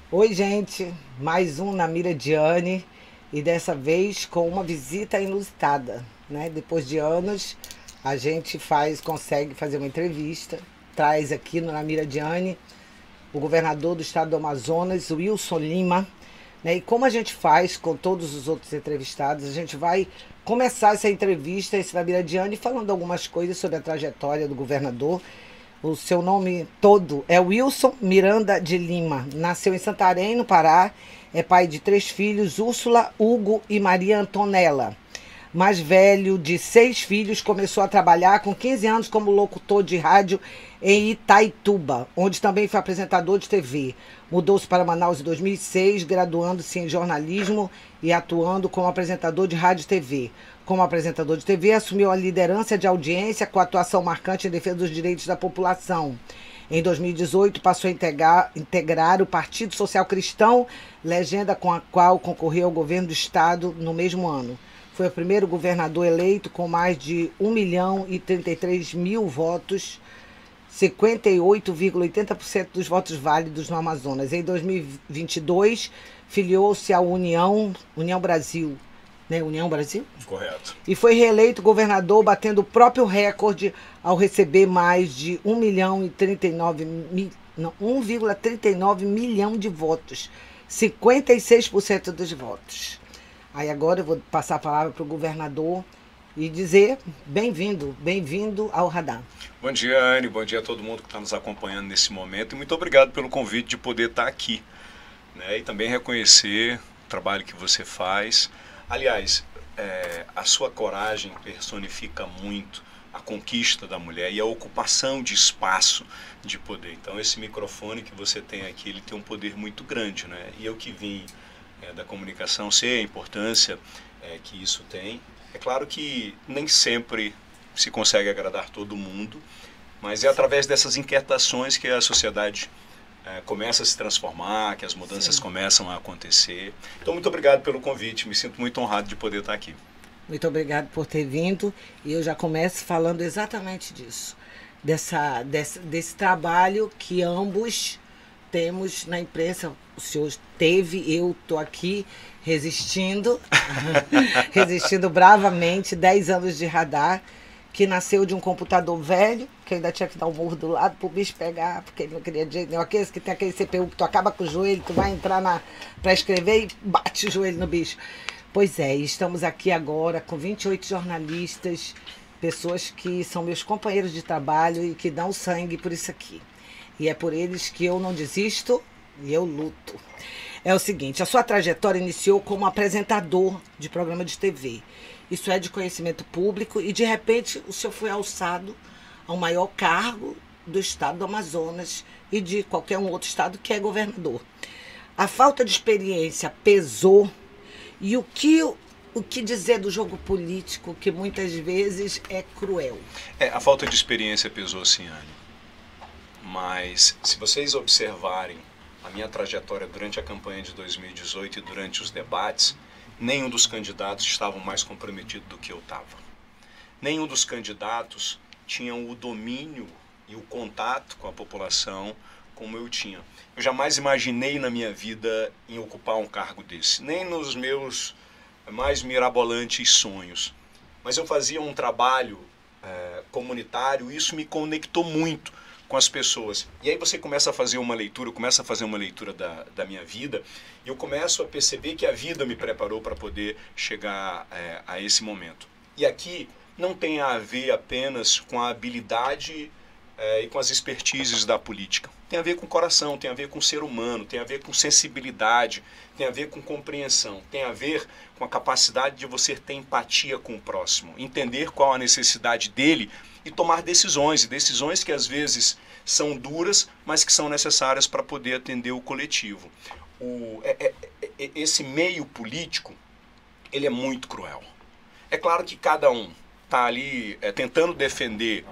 Oi, gente, mais um na mira de Anne e dessa vez com uma visita inusitada, né? Depois de anos, a gente consegue fazer uma entrevista, traz aqui no Na Mira de Anne o governador do estado do Amazonas, Wilson Lima, né? E como a gente faz com todos os outros entrevistados, a gente vai começar essa entrevista, esse Na Mira de Anne, falando algumas coisas sobre a trajetória do governador. O seu nome todo é Wilson Miranda de Lima. Nasceu em Santarém, no Pará. É pai de 3 filhos, Úrsula, Hugo e Maria Antonella. Mais velho de 6 filhos, começou a trabalhar com 15 anos como locutor de rádio em Itaituba, onde também foi apresentador de TV. Mudou-se para Manaus em 2006, graduando-se em jornalismo e atuando como apresentador de rádio e TV. Como apresentador de TV, assumiu a liderança de audiência com atuação marcante em defesa dos direitos da população. Em 2018, passou a integrar o Partido Social Cristão, legenda com a qual concorreu ao governo do estado no mesmo ano. Foi o primeiro governador eleito com mais de 1.033.000 votos, 58,80% dos votos válidos no Amazonas. Em 2022, filiou-se à União Brasil, né? União Brasil? Correto. E foi reeleito governador, batendo o próprio recorde ao receber mais de 1,39 milhão de votos, 56% dos votos. Aí agora eu vou passar a palavra para o governador e dizer bem-vindo ao Radar. Bom dia, Anne, bom dia a todo mundo que está nos acompanhando nesse momento e muito obrigado pelo convite de poder estar aqui, né? E também reconhecer o trabalho que você faz. Aliás, a sua coragem personifica muito a conquista da mulher e a ocupação de espaço de poder. Então esse microfone que você tem aqui, ele tem um poder muito grande, né? E eu que vim da comunicação, sei a importância que isso tem. É claro que nem sempre se consegue agradar todo mundo, mas é através dessas inquietações que a sociedade começa a se transformar, que as mudanças Sim. começam a acontecer. Então, muito obrigado pelo convite, me sinto muito honrado de poder estar aqui. Muito obrigado por ter vindo e eu já começo falando exatamente disso, desse trabalho que ambos temos na imprensa. O senhor teve, eu estou aqui resistindo, resistindo bravamente, 10 anos de radar, que nasceu de um computador velho, que ainda tinha que dar um murro do lado para o bicho pegar, porque ele não queria de jeito nenhum. Aqueles que tem aquele CPU que tu acaba com o joelho, tu vai entrar para escrever e bate o joelho no bicho. Pois é, estamos aqui agora com 28 jornalistas, pessoas que são meus companheiros de trabalho e que dão sangue por isso aqui. E é por eles que eu não desisto e eu luto. É o seguinte, a sua trajetória iniciou como apresentador de programa de TV. Isso é de conhecimento público e, de repente, o senhor foi alçado ao maior cargo do estado do Amazonas e de qualquer um outro estado, que é governador. A falta de experiência pesou e o que dizer do jogo político, que muitas vezes é cruel? A falta de experiência pesou sim, Anne. Mas se vocês observarem a minha trajetória durante a campanha de 2018 e durante os debates, nenhum dos candidatos estava mais comprometido do que eu estava. Nenhum dos candidatos tinham o domínio e o contato com a população como eu tinha. Eu jamais imaginei na minha vida em ocupar um cargo desse, nem nos meus mais mirabolantes sonhos. Mas eu fazia um trabalho comunitário e isso me conectou muito com as pessoas. E aí você começa a fazer uma leitura, da minha vida, e eu começo a perceber que a vida me preparou para poder chegar a esse momento. E aqui não tem a ver apenas com a habilidade e com as expertises da política. Tem a ver com o coração, tem a ver com o ser humano, tem a ver com sensibilidade, tem a ver com compreensão, tem a ver com a capacidade de você ter empatia com o próximo, entender qual a necessidade dele e tomar decisões, e decisões que às vezes são duras, mas que são necessárias para poder atender o coletivo. Esse meio político, ele é muito cruel. É claro que cada um está ali tentando defender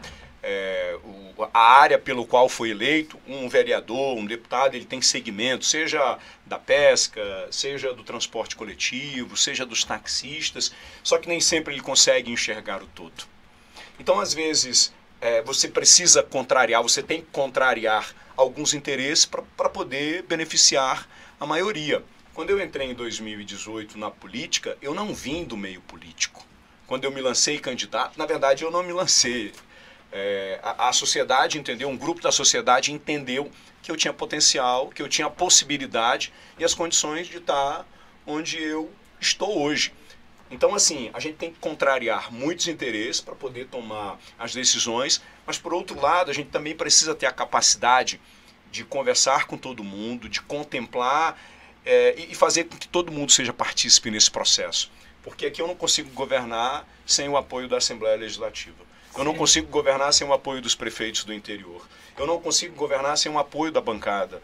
a área pelo qual foi eleito. Um vereador, um deputado, ele tem segmento, seja da pesca, seja do transporte coletivo, seja dos taxistas, só que nem sempre ele consegue enxergar o todo. Então, às vezes, você precisa contrariar, você tem que contrariar alguns interesses para poder beneficiar a maioria. Quando eu entrei em 2018 na política, eu não vim do meio político. Quando eu me lancei candidato, na verdade eu não me lancei. A sociedade entendeu, um grupo da sociedade entendeu que eu tinha potencial, que eu tinha a possibilidade e as condições de estar onde eu estou hoje. Então, assim, a gente tem que contrariar muitos interesses para poder tomar as decisões, mas, por outro lado, a gente também precisa ter a capacidade de conversar com todo mundo, de contemplar e fazer com que todo mundo seja partícipe nesse processo. Porque aqui eu não consigo governar sem o apoio da Assembleia Legislativa. Eu não consigo governar sem o apoio dos prefeitos do interior. Eu não consigo governar sem o apoio da bancada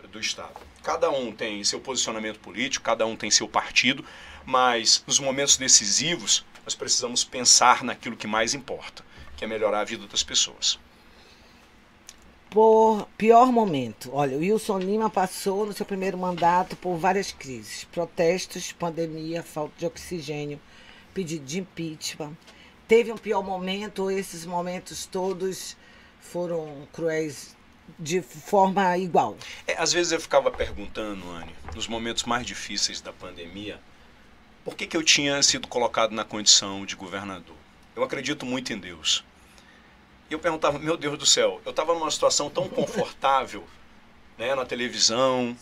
do Estado. Cada um tem seu posicionamento político, cada um tem seu partido, mas nos momentos decisivos nós precisamos pensar naquilo que mais importa, que é melhorar a vida das pessoas. Por pior momento, olha, o Wilson Lima passou no seu primeiro mandato por várias crises, protestos, pandemia, falta de oxigênio, pedido de impeachment. Teve um pior momento, ou esses momentos todos foram cruéis de forma igual? Às vezes eu ficava perguntando, Anne, nos momentos mais difíceis da pandemia, por que eu tinha sido colocado na condição de governador? Eu acredito muito em Deus. E eu perguntava, meu Deus do céu, eu estava numa situação tão confortável, né, na televisão,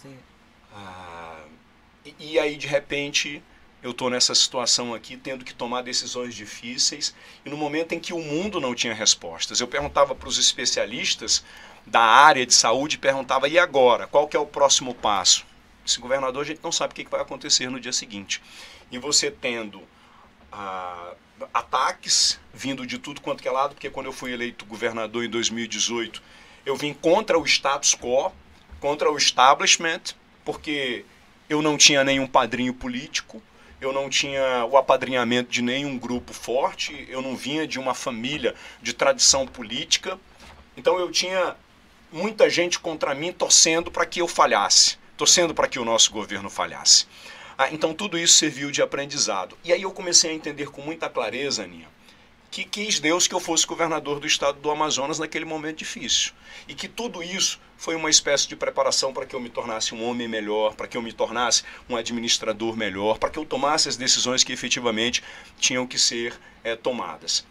e aí de repente eu estou nessa situação aqui, tendo que tomar decisões difíceis, e no momento em que o mundo não tinha respostas. Eu perguntava para os especialistas da área de saúde, perguntava, e agora? Qual que é o próximo passo? Esse governador, a gente não sabe o que vai acontecer no dia seguinte. E você tendo ataques vindo de tudo quanto que é lado, porque quando eu fui eleito governador em 2018, eu vim contra o status quo, contra o establishment, porque eu não tinha nenhum padrinho político, eu não tinha o apadrinhamento de nenhum grupo forte, eu não vinha de uma família de tradição política, então eu tinha muita gente contra mim torcendo para que eu falhasse, torcendo para que o nosso governo falhasse. Então tudo isso serviu de aprendizado. E aí eu comecei a entender com muita clareza, Aninha, que quis Deus que eu fosse governador do estado do Amazonas naquele momento difícil. E que tudo isso foi uma espécie de preparação para que eu me tornasse um homem melhor, para que eu me tornasse um administrador melhor, para que eu tomasse as decisões que efetivamente tinham que ser tomadas.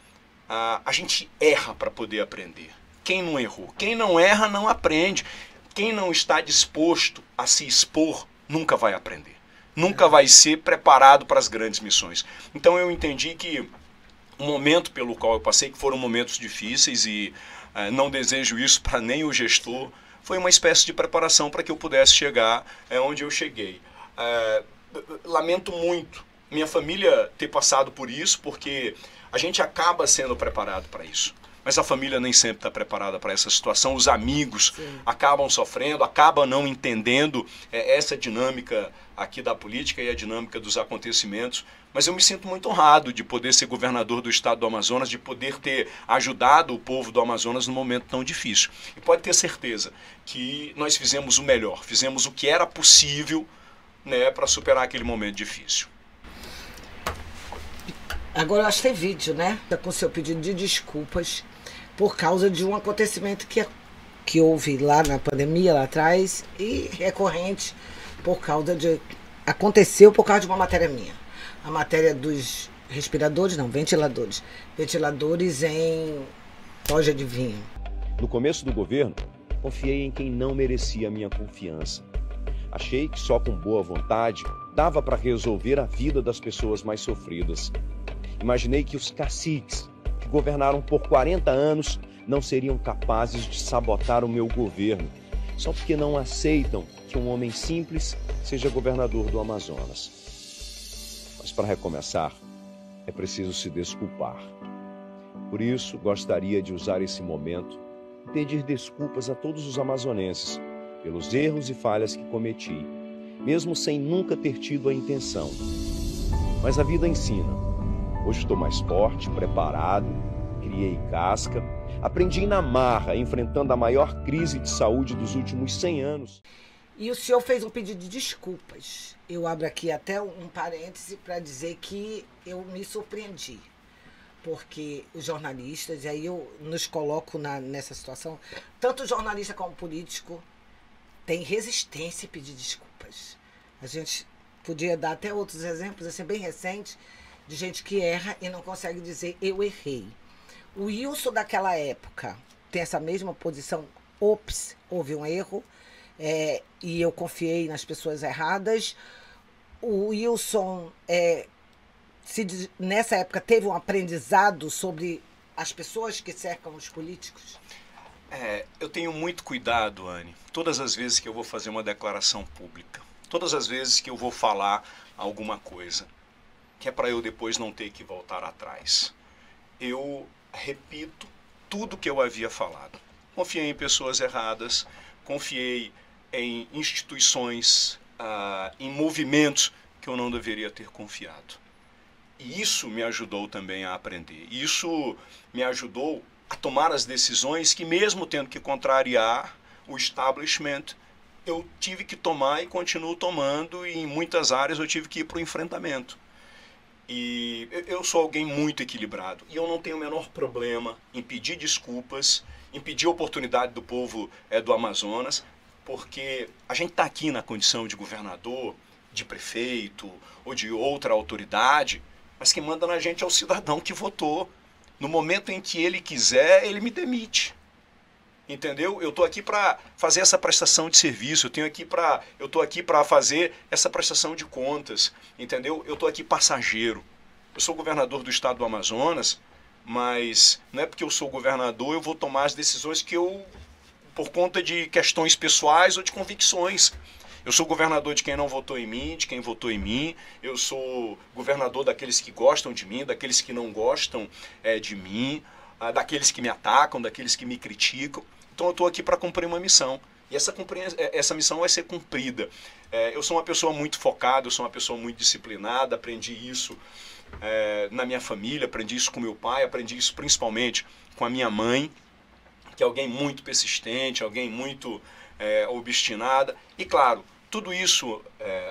A gente erra para poder aprender. Quem não errou? Quem não erra não aprende. Quem não está disposto a se expor nunca vai aprender. Nunca vai ser preparado para as grandes missões. Então eu entendi que o momento pelo qual eu passei, que foram momentos difíceis e não desejo isso para nem o gestor, foi uma espécie de preparação para que eu pudesse chegar onde eu cheguei. Lamento muito minha família ter passado por isso, porque a gente acaba sendo preparado para isso. Mas a família nem sempre está preparada para essa situação, os amigos acabam sofrendo, acabam não entendendo essa dinâmica aqui da política e a dinâmica dos acontecimentos. Mas eu me sinto muito honrado de poder ser governador do estado do Amazonas, de poder ter ajudado o povo do Amazonas num momento tão difícil. E pode ter certeza que nós fizemos o melhor, fizemos o que era possível, né, para superar aquele momento difícil. Agora eu acho que tem vídeo, né? Com seu pedido de desculpas por causa de um acontecimento que houve lá na pandemia, lá atrás, e recorrente por causa de... Aconteceu por causa de uma matéria minha. A matéria dos respiradores, não, ventiladores. Ventiladores em soja de vinho. No começo do governo, confiei em quem não merecia a minha confiança. Achei que só com boa vontade dava para resolver a vida das pessoas mais sofridas. Imaginei que os caciques, que governaram por 40 anos, não seriam capazes de sabotar o meu governo, só porque não aceitam que um homem simples seja governador do Amazonas. Mas para recomeçar, é preciso se desculpar. Por isso, gostaria de usar esse momento e pedir desculpas a todos os amazonenses pelos erros e falhas que cometi, mesmo sem nunca ter tido a intenção. Mas a vida ensina. Hoje estou mais forte, preparado, criei casca, aprendi na marra, enfrentando a maior crise de saúde dos últimos 100 anos. E o senhor fez um pedido de desculpas. Eu abro aqui até um parêntese para dizer que eu me surpreendi. porque os jornalistas, e aí eu nos coloco nessa situação, tanto jornalista como político tem resistência em pedir desculpas. A gente podia dar até outros exemplos, assim, bem recentes, de gente que erra e não consegue dizer eu errei. O Wilson daquela época tem essa mesma posição, ops, houve um erro, e eu confiei nas pessoas erradas. O Wilson, nessa época, teve um aprendizado sobre as pessoas que cercam os políticos? Eu tenho muito cuidado, Anne, todas as vezes que eu vou fazer uma declaração pública, todas as vezes que eu vou falar alguma coisa, que é para eu depois não ter que voltar atrás. Eu repito tudo que eu havia falado. Confiei em pessoas erradas, confiei em instituições, em movimentos que eu não deveria ter confiado. E isso me ajudou também a aprender. Isso me ajudou a tomar as decisões que, mesmo tendo que contrariar o establishment, eu tive que tomar e continuo tomando, e em muitas áreas eu tive que ir para o enfrentamento. E eu sou alguém muito equilibrado, e eu não tenho o menor problema em pedir desculpas, em pedir oportunidade do povo do Amazonas, porque a gente está aqui na condição de governador, de prefeito ou de outra autoridade, mas quem manda na gente é o cidadão que votou. No momento em que ele quiser, ele me demite. Entendeu? Eu estou aqui para fazer essa prestação de serviço, eu estou aqui para fazer essa prestação de contas, entendeu? Eu estou aqui passageiro. Eu sou governador do estado do Amazonas, mas não é porque eu sou governador eu vou tomar as decisões por conta de questões pessoais ou de convicções. Eu sou governador de quem não votou em mim, de quem votou em mim. Eu sou governador daqueles que gostam de mim, daqueles que não gostam de mim, daqueles que me atacam, daqueles que me criticam. Então eu estou aqui para cumprir uma missão. E essa missão vai ser cumprida. Eu sou uma pessoa muito focada, eu sou uma pessoa muito disciplinada, aprendi isso na minha família, aprendi isso com meu pai, aprendi isso principalmente com a minha mãe, que é alguém muito persistente, alguém muito obstinada. E claro, tudo isso,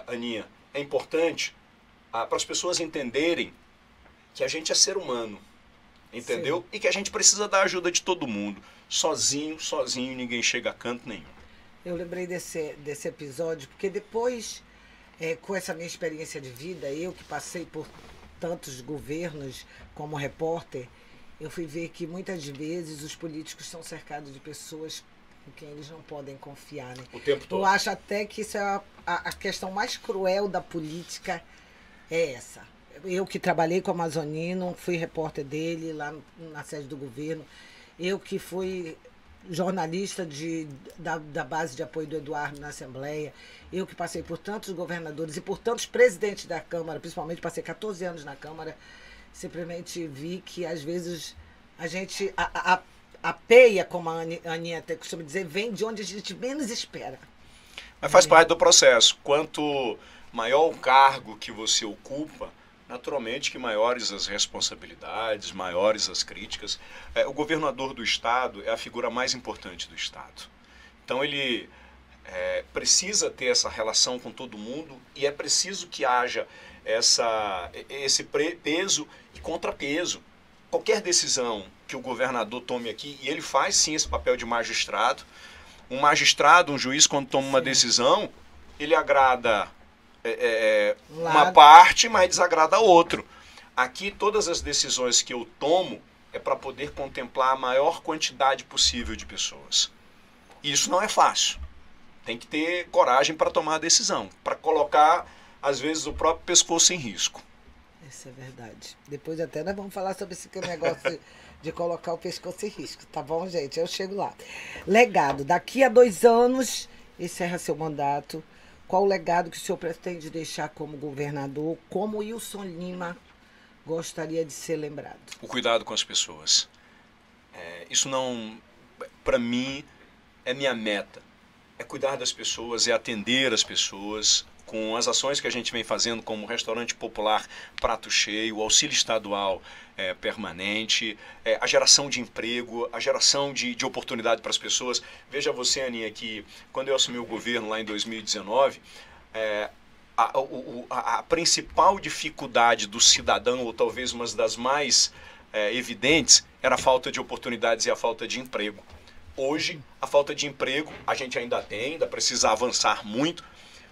Aninha, é importante para as pessoas entenderem que a gente é ser humano, entendeu? Sim. E que a gente precisa da ajuda de todo mundo. Sozinho, ninguém chega a canto nenhum. Eu lembrei desse episódio, porque depois, com essa minha experiência de vida, eu que passei por tantos governos como repórter, eu fui ver que muitas vezes os políticos são cercados de pessoas com quem eles não podem confiar, né? O tempo todo. Eu acho até que isso é a questão mais cruel da política, é essa. Eu que trabalhei com o Amazonino, fui repórter dele lá na sede do governo, eu que fui jornalista da base de apoio do Eduardo na Assembleia, eu que passei por tantos governadores e por tantos presidentes da Câmara, principalmente passei 14 anos na Câmara, simplesmente vi que às vezes a gente, a peia, como a Aninha até costuma dizer, vem de onde a gente menos espera. Mas faz parte do processo. Quanto maior o cargo que você ocupa, naturalmente que maiores as responsabilidades, maiores as críticas. O governador do estado é a figura mais importante do estado. Então ele precisa ter essa relação com todo mundo e é preciso que haja esse peso e contrapeso. Qualquer decisão que o governador tome aqui, e ele faz sim esse papel de magistrado, um juiz, quando toma uma decisão, ele agrada uma parte, mas desagrada a outro. Aqui, todas as decisões que eu tomo é para poder contemplar a maior quantidade possível de pessoas. E isso não é fácil. Tem que ter coragem para tomar a decisão, para colocar, às vezes, o próprio pescoço em risco. Isso é verdade. Depois até nós vamos falar sobre esse negócio de colocar o pescoço em risco. Tá bom, gente? Eu chego lá. Legado. Daqui a 2 anos, encerra seu mandato. Qual o legado que o senhor pretende deixar como governador? Como Wilson Lima gostaria de ser lembrado? O cuidado com as pessoas. Isso não, para mim, é minha meta. É cuidar das pessoas, é atender as pessoas com as ações que a gente vem fazendo, como o Restaurante Popular Prato Cheio, o auxílio estadual permanente, a geração de emprego, a geração de oportunidade para as pessoas. Veja você, Aninha, que quando eu assumi o governo lá em 2019, a principal dificuldade do cidadão, ou talvez uma das mais evidentes era a falta de oportunidades e a falta de emprego. Hoje, a falta de emprego a gente ainda tem, ainda precisa avançar muito,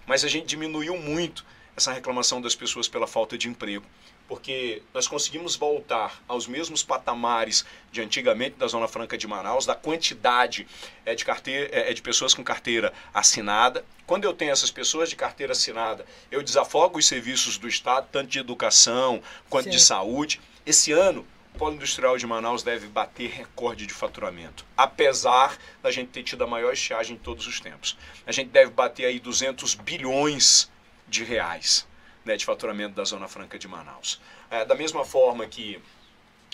mas a gente diminuiu muito essa reclamação das pessoas pela falta de emprego, porque nós conseguimos voltar aos mesmos patamares de antigamente da Zona Franca de Manaus, da quantidade de pessoas com carteira assinada. Quando eu tenho essas pessoas de carteira assinada, eu desafogo os serviços do Estado, tanto de educação quanto de saúde. Esse ano, o Polo Industrial de Manaus deve bater recorde de faturamento, apesar da gente ter tido a maior estiagem de todos os tempos. A gente deve bater aí 200 bilhões de reais, né, de faturamento da Zona Franca de Manaus. Da mesma forma que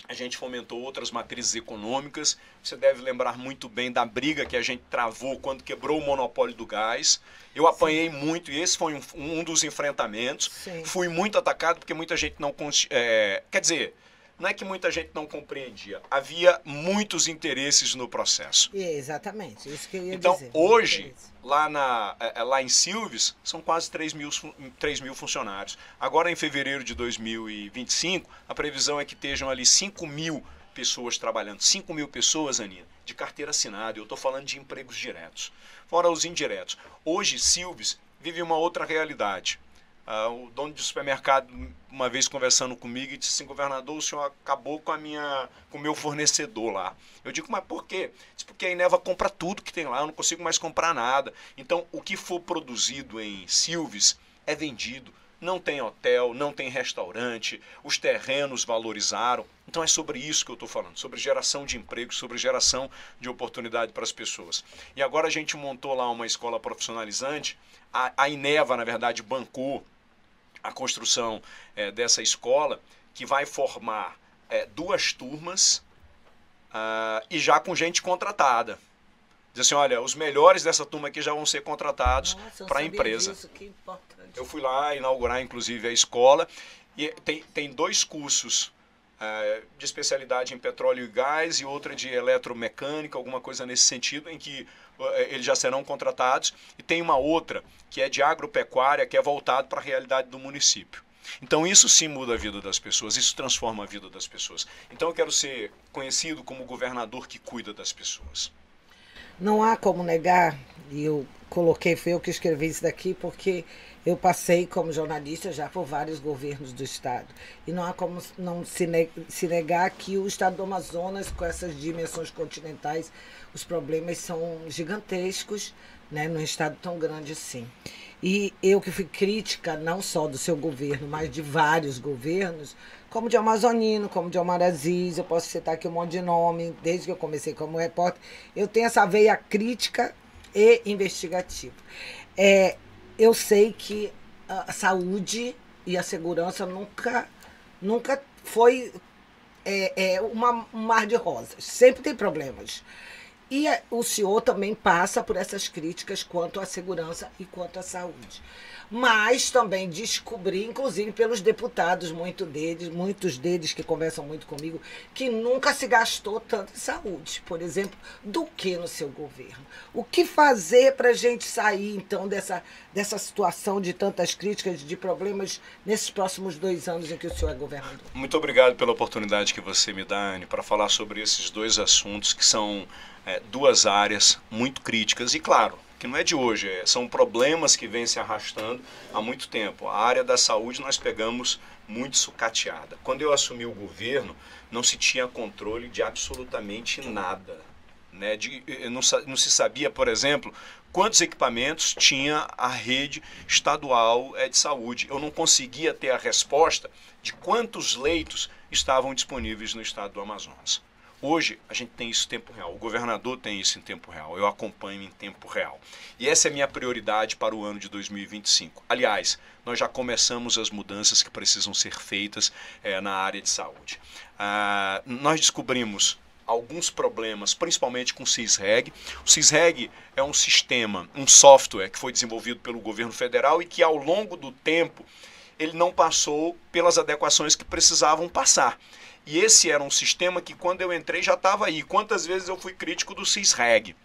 a gente fomentou outras matrizes econômicas, você deve lembrar muito bem da briga que a gente travou quando quebrou o monopólio do gás. Eu apanhei muito e esse foi um dos enfrentamentos. Sim. Fui muito atacado porque muita gente não... quer dizer, não é que muita gente não compreendia, havia muitos interesses no processo. Exatamente, isso que eu ia dizer. Então, hoje, lá em Silves, são quase 3 mil funcionários. Agora, em fevereiro de 2025, a previsão é que estejam ali 5 mil pessoas trabalhando. 5 mil pessoas, Aninha, de carteira assinada. Eu estou falando de empregos diretos. Fora os indiretos. Hoje, Silves vive uma outra realidade. O dono de supermercado, uma vez conversando comigo, disse assim: governador, o senhor acabou com o meu fornecedor lá. Eu digo, mas por quê? Diz, porque a Eneva compra tudo que tem lá, eu não consigo mais comprar nada. Então, o que for produzido em Silves é vendido. Não tem hotel, não tem restaurante, os terrenos valorizaram. Então é sobre isso que eu estou falando, sobre geração de emprego, sobre geração de oportunidade para as pessoas. E agora a gente montou lá uma escola profissionalizante, a Eneva, na verdade, bancou a construção dessa escola, que vai formar 2 turmas e já com gente contratada. Diz assim, olha, os melhores dessa turma aqui já vão ser contratados para a empresa. Disso, que importante. Eu fui lá inaugurar, inclusive, a escola, e tem 2 cursos de especialidade em petróleo e gás e outra de eletromecânica, alguma coisa nesse sentido, em que eles já serão contratados, e tem uma outra que é de agropecuária, que é voltado para a realidade do município. Então isso sim muda a vida das pessoas, isso transforma a vida das pessoas. Então eu quero ser conhecido como o governador que cuida das pessoas. Não há como negar, e eu coloquei, foi eu que escrevi isso daqui, porque eu passei como jornalista já por vários governos do estado. E não há como não se negar que o estado do Amazonas, com essas dimensões continentais, os problemas são gigantescos, né, num estado tão grande assim. E eu que fui crítica não só do seu governo, mas de vários governos, como de Amazonino, como de Omar Aziz, eu posso citar aqui um monte de nome, desde que eu comecei como repórter, eu tenho essa veia crítica e investigativa. Eu sei que a saúde e a segurança nunca foi um mar de rosas, sempre tem problemas. E o senhor também passa por essas críticas quanto à segurança e quanto à saúde. Mas também descobri, inclusive pelos deputados, muitos deles que conversam muito comigo, que nunca se gastou tanto em saúde, por exemplo, do que no seu governo. O que fazer para a gente sair, então, dessa situação de tantas críticas, de problemas, nesses próximos 2 anos em que o senhor é governador? Muito obrigado pela oportunidade que você me dá, Anne, para falar sobre esses 2 assuntos que são 2 áreas muito críticas e, claro, que não é de hoje, são problemas que vêm se arrastando há muito tempo. A área da saúde nós pegamos muito sucateada. Quando eu assumi o governo, não se tinha controle de absolutamente nada, né? Não se sabia, por exemplo, quantos equipamentos tinha a rede estadual de saúde. Eu não conseguia ter a resposta de quantos leitos estavam disponíveis no estado do Amazonas. Hoje, a gente tem isso em tempo real, o governador tem isso em tempo real, eu acompanho em tempo real. E essa é a minha prioridade para o ano de 2025. Aliás, nós já começamos as mudanças que precisam ser feitas na área de saúde. Nós descobrimos alguns problemas, principalmente com o CISREG. O CISREG é um sistema, um software que foi desenvolvido pelo governo federal e que ao longo do tempo ele não passou pelas adequações que precisavam passar. E esse era um sistema que, quando eu entrei, já estava aí. Quantas vezes eu fui crítico do CISREG?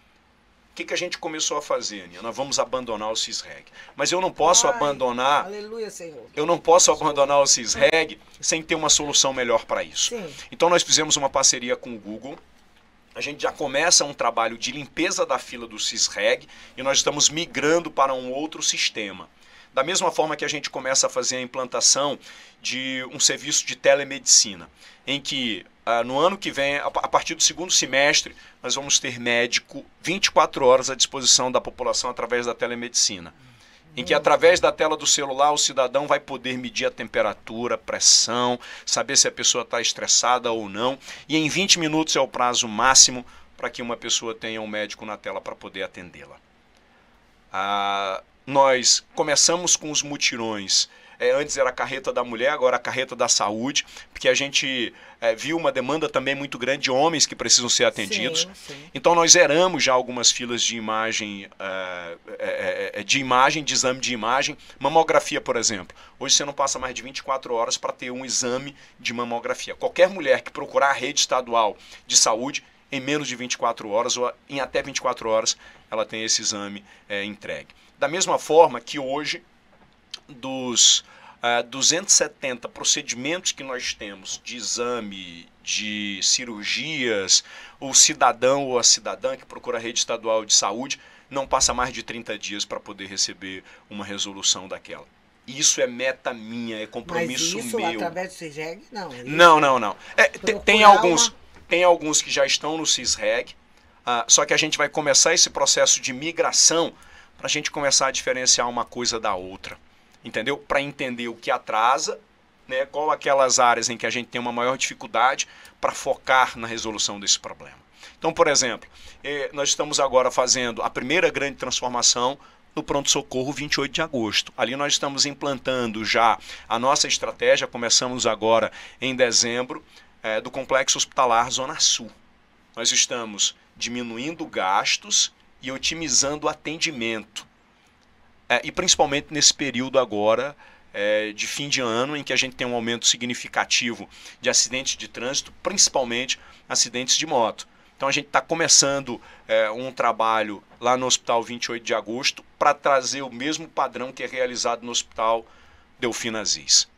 que a gente começou a fazer, Aninha? Nós vamos abandonar o CISREG. Mas eu não posso abandonar... Aleluia, Senhor. Eu não posso abandonar o CISREG sem ter uma solução melhor para isso. Sim. Então nós fizemos uma parceria com o Google. A gente já começa um trabalho de limpeza da fila do CISREG e nós estamos migrando para um outro sistema. Da mesma forma que a gente começa a fazer a implantação de um serviço de telemedicina, em que no ano que vem, a partir do segundo semestre, nós vamos ter médico 24 horas à disposição da população através da telemedicina. Em que através da tela do celular o cidadão vai poder medir a temperatura, a pressão, saber se a pessoa está estressada ou não. E em 20 minutos é o prazo máximo para que uma pessoa tenha um médico na tela para poder atendê-la. Nós começamos com os mutirões. Antes era a carreta da mulher, agora a carreta da saúde, porque a gente viu uma demanda também muito grande de homens que precisam ser atendidos. Sim, sim. Então nós zeramos já algumas filas de imagem, de exame de imagem. Mamografia, por exemplo. Hoje você não passa mais de 24 horas para ter um exame de mamografia. Qualquer mulher que procurar a rede estadual de saúde, em menos de 24 horas ou em até 24 horas, ela tem esse exame entregue. Da mesma forma que hoje, dos 270 procedimentos que nós temos de exame, de cirurgias, o cidadão ou a cidadã que procura a rede estadual de saúde não passa mais de 30 dias para poder receber uma resolução daquela. Isso é meta minha, é compromisso Mas isso, meu. através do CISREG, não. Não. Tem alguns que já estão no CISREG, só que a gente vai começar esse processo de migração para a gente começar a diferenciar uma coisa da outra. Entendeu? Para entender o que atrasa, né, qual aquelas áreas em que a gente tem uma maior dificuldade para focar na resolução desse problema. Então, por exemplo, nós estamos agora fazendo a primeira grande transformação no pronto-socorro 28 de agosto. Ali nós estamos implantando já a nossa estratégia, começamos agora em dezembro, do Complexo Hospitalar Zona Sul. Nós estamos diminuindo gastos e otimizando o atendimento. E principalmente nesse período agora de fim de ano, em que a gente tem um aumento significativo de acidentes de trânsito, principalmente acidentes de moto. Então a gente está começando um trabalho lá no Hospital 28 de Agosto para trazer o mesmo padrão que é realizado no Hospital Delfina Aziz.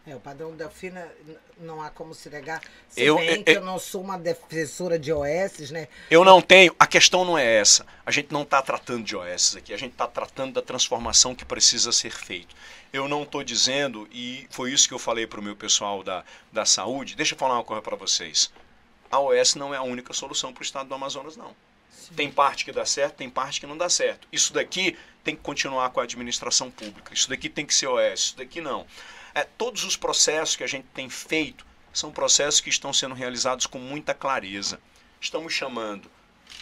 O padrão Delfina não há como se negar. Se bem que eu não sou uma defensora de OS, né? Eu não tenho. A questão não é essa. A gente não está tratando de OS aqui. A gente está tratando da transformação que precisa ser feita. Eu não estou dizendo, e foi isso que eu falei para o meu pessoal da saúde. Deixa eu falar uma coisa para vocês. A OS não é a única solução para o estado do Amazonas, não. Sim. Tem parte que dá certo, tem parte que não dá certo. Isso daqui tem que continuar com a administração pública. Isso daqui tem que ser OS, isso daqui não. Todos os processos que a gente tem feito são processos que estão sendo realizados com muita clareza. Estamos chamando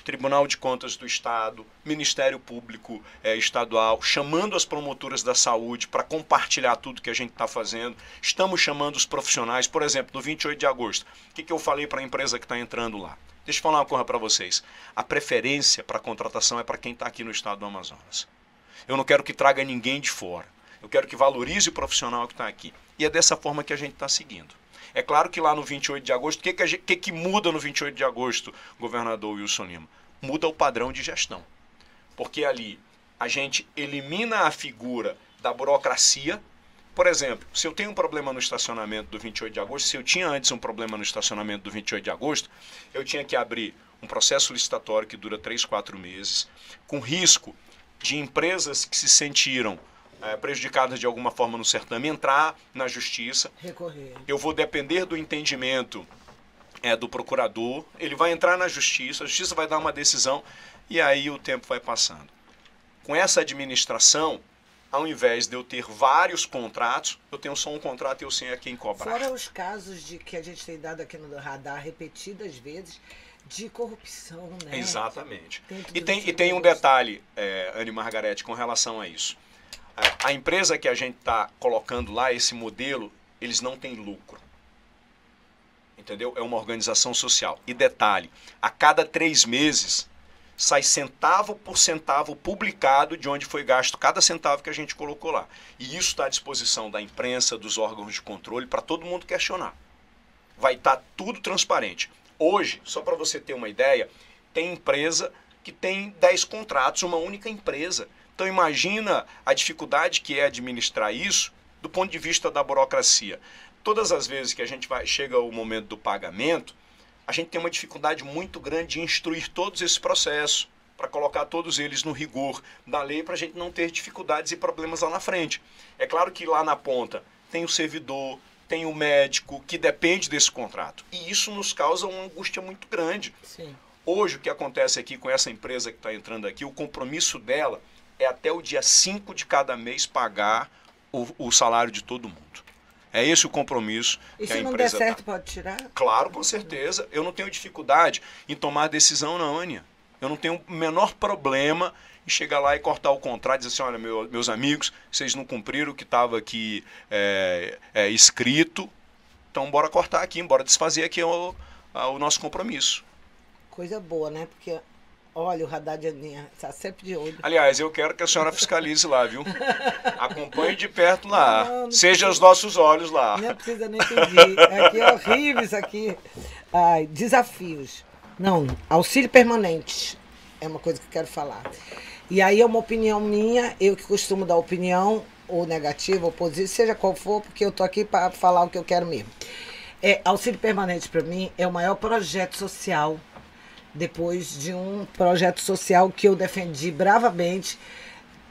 Tribunal de Contas do Estado, Ministério Público Estadual, chamando as promotoras da saúde para compartilhar tudo que a gente está fazendo. Estamos chamando os profissionais, por exemplo, no 28 de agosto. O que eu falei para a empresa que está entrando lá? Deixa eu falar uma coisa para vocês. A preferência para a contratação é para quem está aqui no estado do Amazonas. Eu não quero que traga ninguém de fora. Eu quero que valorize o profissional que está aqui. E é dessa forma que a gente está seguindo. É claro que lá no 28 de agosto, o que muda no 28 de agosto, governador Wilson Lima? Muda o padrão de gestão. Porque ali a gente elimina a figura da burocracia. Por exemplo, se eu tenho um problema no estacionamento do 28 de agosto, se eu tinha antes um problema no estacionamento do 28 de agosto, eu tinha que abrir um processo licitatório que dura 3, 4 meses, com risco de empresas que se sentiram prejudicadas de alguma forma no certame, entrar na justiça. Recorrer. Eu vou depender do entendimento do procurador, ele vai entrar na justiça, a justiça vai dar uma decisão e aí o tempo vai passando. Com essa administração, ao invés de eu ter vários contratos, eu tenho só um contrato e eu sei a quem cobrar. Fora os casos de que a gente tem dado aqui no radar repetidas vezes, de corrupção, né? Exatamente. E tem um detalhe, Anne Margarete, com relação a isso. A empresa que a gente está colocando lá, esse modelo, eles não têm lucro. Entendeu? É uma organização social. E detalhe, a cada 3 meses sai centavo por centavo publicado de onde foi gasto cada centavo que a gente colocou lá. E isso está à disposição da imprensa, dos órgãos de controle, para todo mundo questionar. Vai estar tudo transparente. Hoje, só para você ter uma ideia, tem empresa que tem 10 contratos, uma única empresa. Então imagina a dificuldade que é administrar isso do ponto de vista da burocracia. Todas as vezes que a gente chega ao momento do pagamento, a gente tem uma dificuldade muito grande de instruir todos esses processos, para colocar todos eles no rigor da lei, para a gente não ter dificuldades e problemas lá na frente. É claro que lá na ponta tem o servidor, tem o médico, que depende desse contrato. E isso nos causa uma angústia muito grande. Sim. Hoje, o que acontece aqui com essa empresa que está entrando aqui, o compromisso dela é até o dia 5 de cada mês pagar o salário de todo mundo. É esse o compromisso e que a empresa tem. E se não der certo, pode tirar? Claro, com certeza. Eu não tenho dificuldade em tomar decisão, não, Aninha. Eu não tenho o menor problema em chegar lá e cortar o contrato e dizer assim, olha, meus amigos, vocês não cumpriram o que estava aqui escrito, então bora cortar aqui, bora desfazer aqui o nosso compromisso. Coisa boa, né? Porque, olha, o Haddad Aninha está sempre de olho. Aliás, eu quero que a senhora fiscalize lá, viu? Acompanhe de perto lá. Não Seja os nossos olhos lá. Não precisa nem pedir. Aqui é horrível isso aqui. Ai, desafios. Não, auxílio permanente é uma coisa que eu quero falar. E aí é uma opinião minha, eu que costumo dar opinião, ou negativa, ou positiva, seja qual for, porque eu tô aqui para falar o que eu quero mesmo. Auxílio permanente para mim é o maior projeto social, depois de um projeto social que eu defendi bravamente,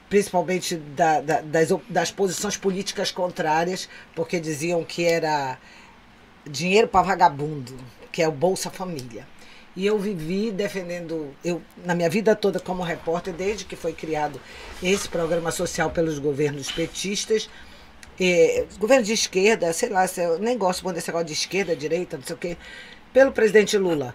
principalmente das posições políticas contrárias, porque diziam que era dinheiro para vagabundo, que é o Bolsa Família. E eu vivi defendendo, na minha vida toda como repórter, desde que foi criado esse programa social pelos governos petistas, governo de esquerda, sei lá, eu nem gosto desse negócio de esquerda, direita, não sei o quê, pelo presidente Lula.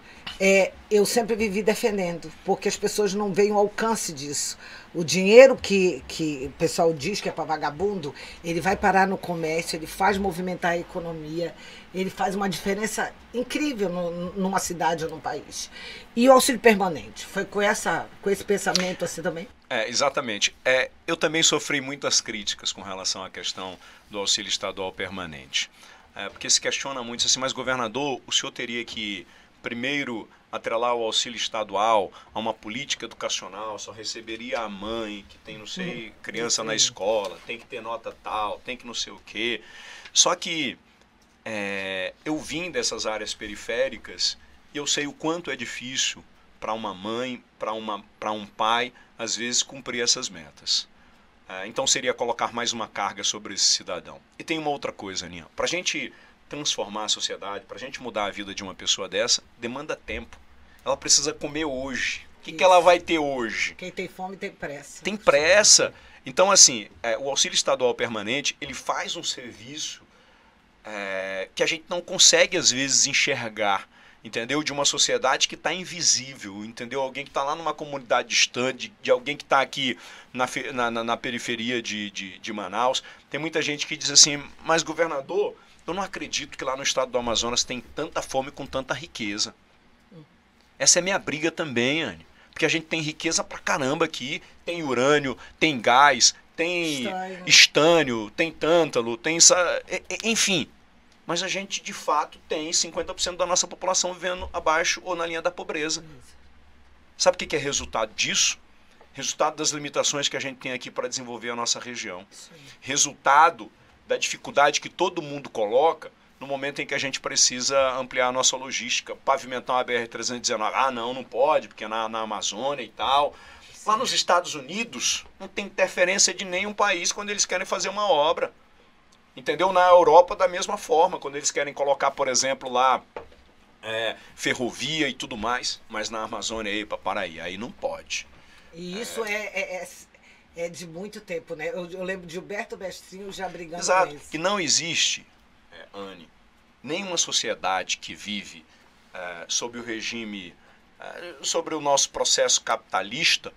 Eu sempre vivi defendendo, porque as pessoas não veem o alcance disso. O dinheiro que o pessoal diz que é para vagabundo, ele vai parar no comércio, ele faz movimentar a economia, ele faz uma diferença incrível numa cidade ou num país. E o auxílio permanente, foi com esse pensamento assim também? Exatamente. Eu também sofri muitas críticas com relação à questão do auxílio estadual permanente. Porque se questiona muito assim, mas governador, o senhor teria que primeiro atrelar o auxílio estadual a uma política educacional, só receberia a mãe que tem, não sei, criança na escola, tem que ter nota tal, tem que não sei o quê. Só que eu vim dessas áreas periféricas e eu sei o quanto é difícil para uma mãe, para um pai, às vezes, cumprir essas metas. Então seria colocar mais uma carga sobre esse cidadão. E tem uma outra coisa, Aninha. Para a gente transformar a sociedade, para a gente mudar a vida de uma pessoa dessa, demanda tempo. Ela precisa comer hoje. O que ela vai ter hoje? Quem tem fome tem pressa. Tem pressa. Então, assim, o auxílio estadual permanente, ele faz um serviço que a gente não consegue, às vezes, enxergar, entendeu? De uma sociedade que está invisível, entendeu? Alguém que está lá numa comunidade distante, de alguém que está aqui na periferia de Manaus. Tem muita gente que diz assim, mas governador, eu não acredito que lá no estado do Amazonas tem tanta fome com tanta riqueza. Essa é minha briga também, Anne. Porque a gente tem riqueza pra caramba aqui. Tem urânio, tem gás, tem estânio, tem tântalo, tem... Enfim. Mas a gente, de fato, tem 50% da nossa população vivendo abaixo ou na linha da pobreza. Sabe o que é resultado disso? Resultado das limitações que a gente tem aqui para desenvolver a nossa região. Sim. Resultado da dificuldade que todo mundo coloca no momento em que a gente precisa ampliar a nossa logística, pavimentar uma BR-319. Ah, não pode, porque é na Amazônia e tal. Sim. Lá nos Estados Unidos, não tem interferência de nenhum país quando eles querem fazer uma obra. Entendeu? Na Europa, da mesma forma, quando eles querem colocar, por exemplo, lá ferrovia e tudo mais, mas na Amazônia, para aí não pode. E isso é de muito tempo, né? Eu lembro de Gilberto Bestrinho já brigando Exato. com isso. Que não existe, Anne, nenhuma sociedade que vive sob o regime, sobre o nosso processo capitalista,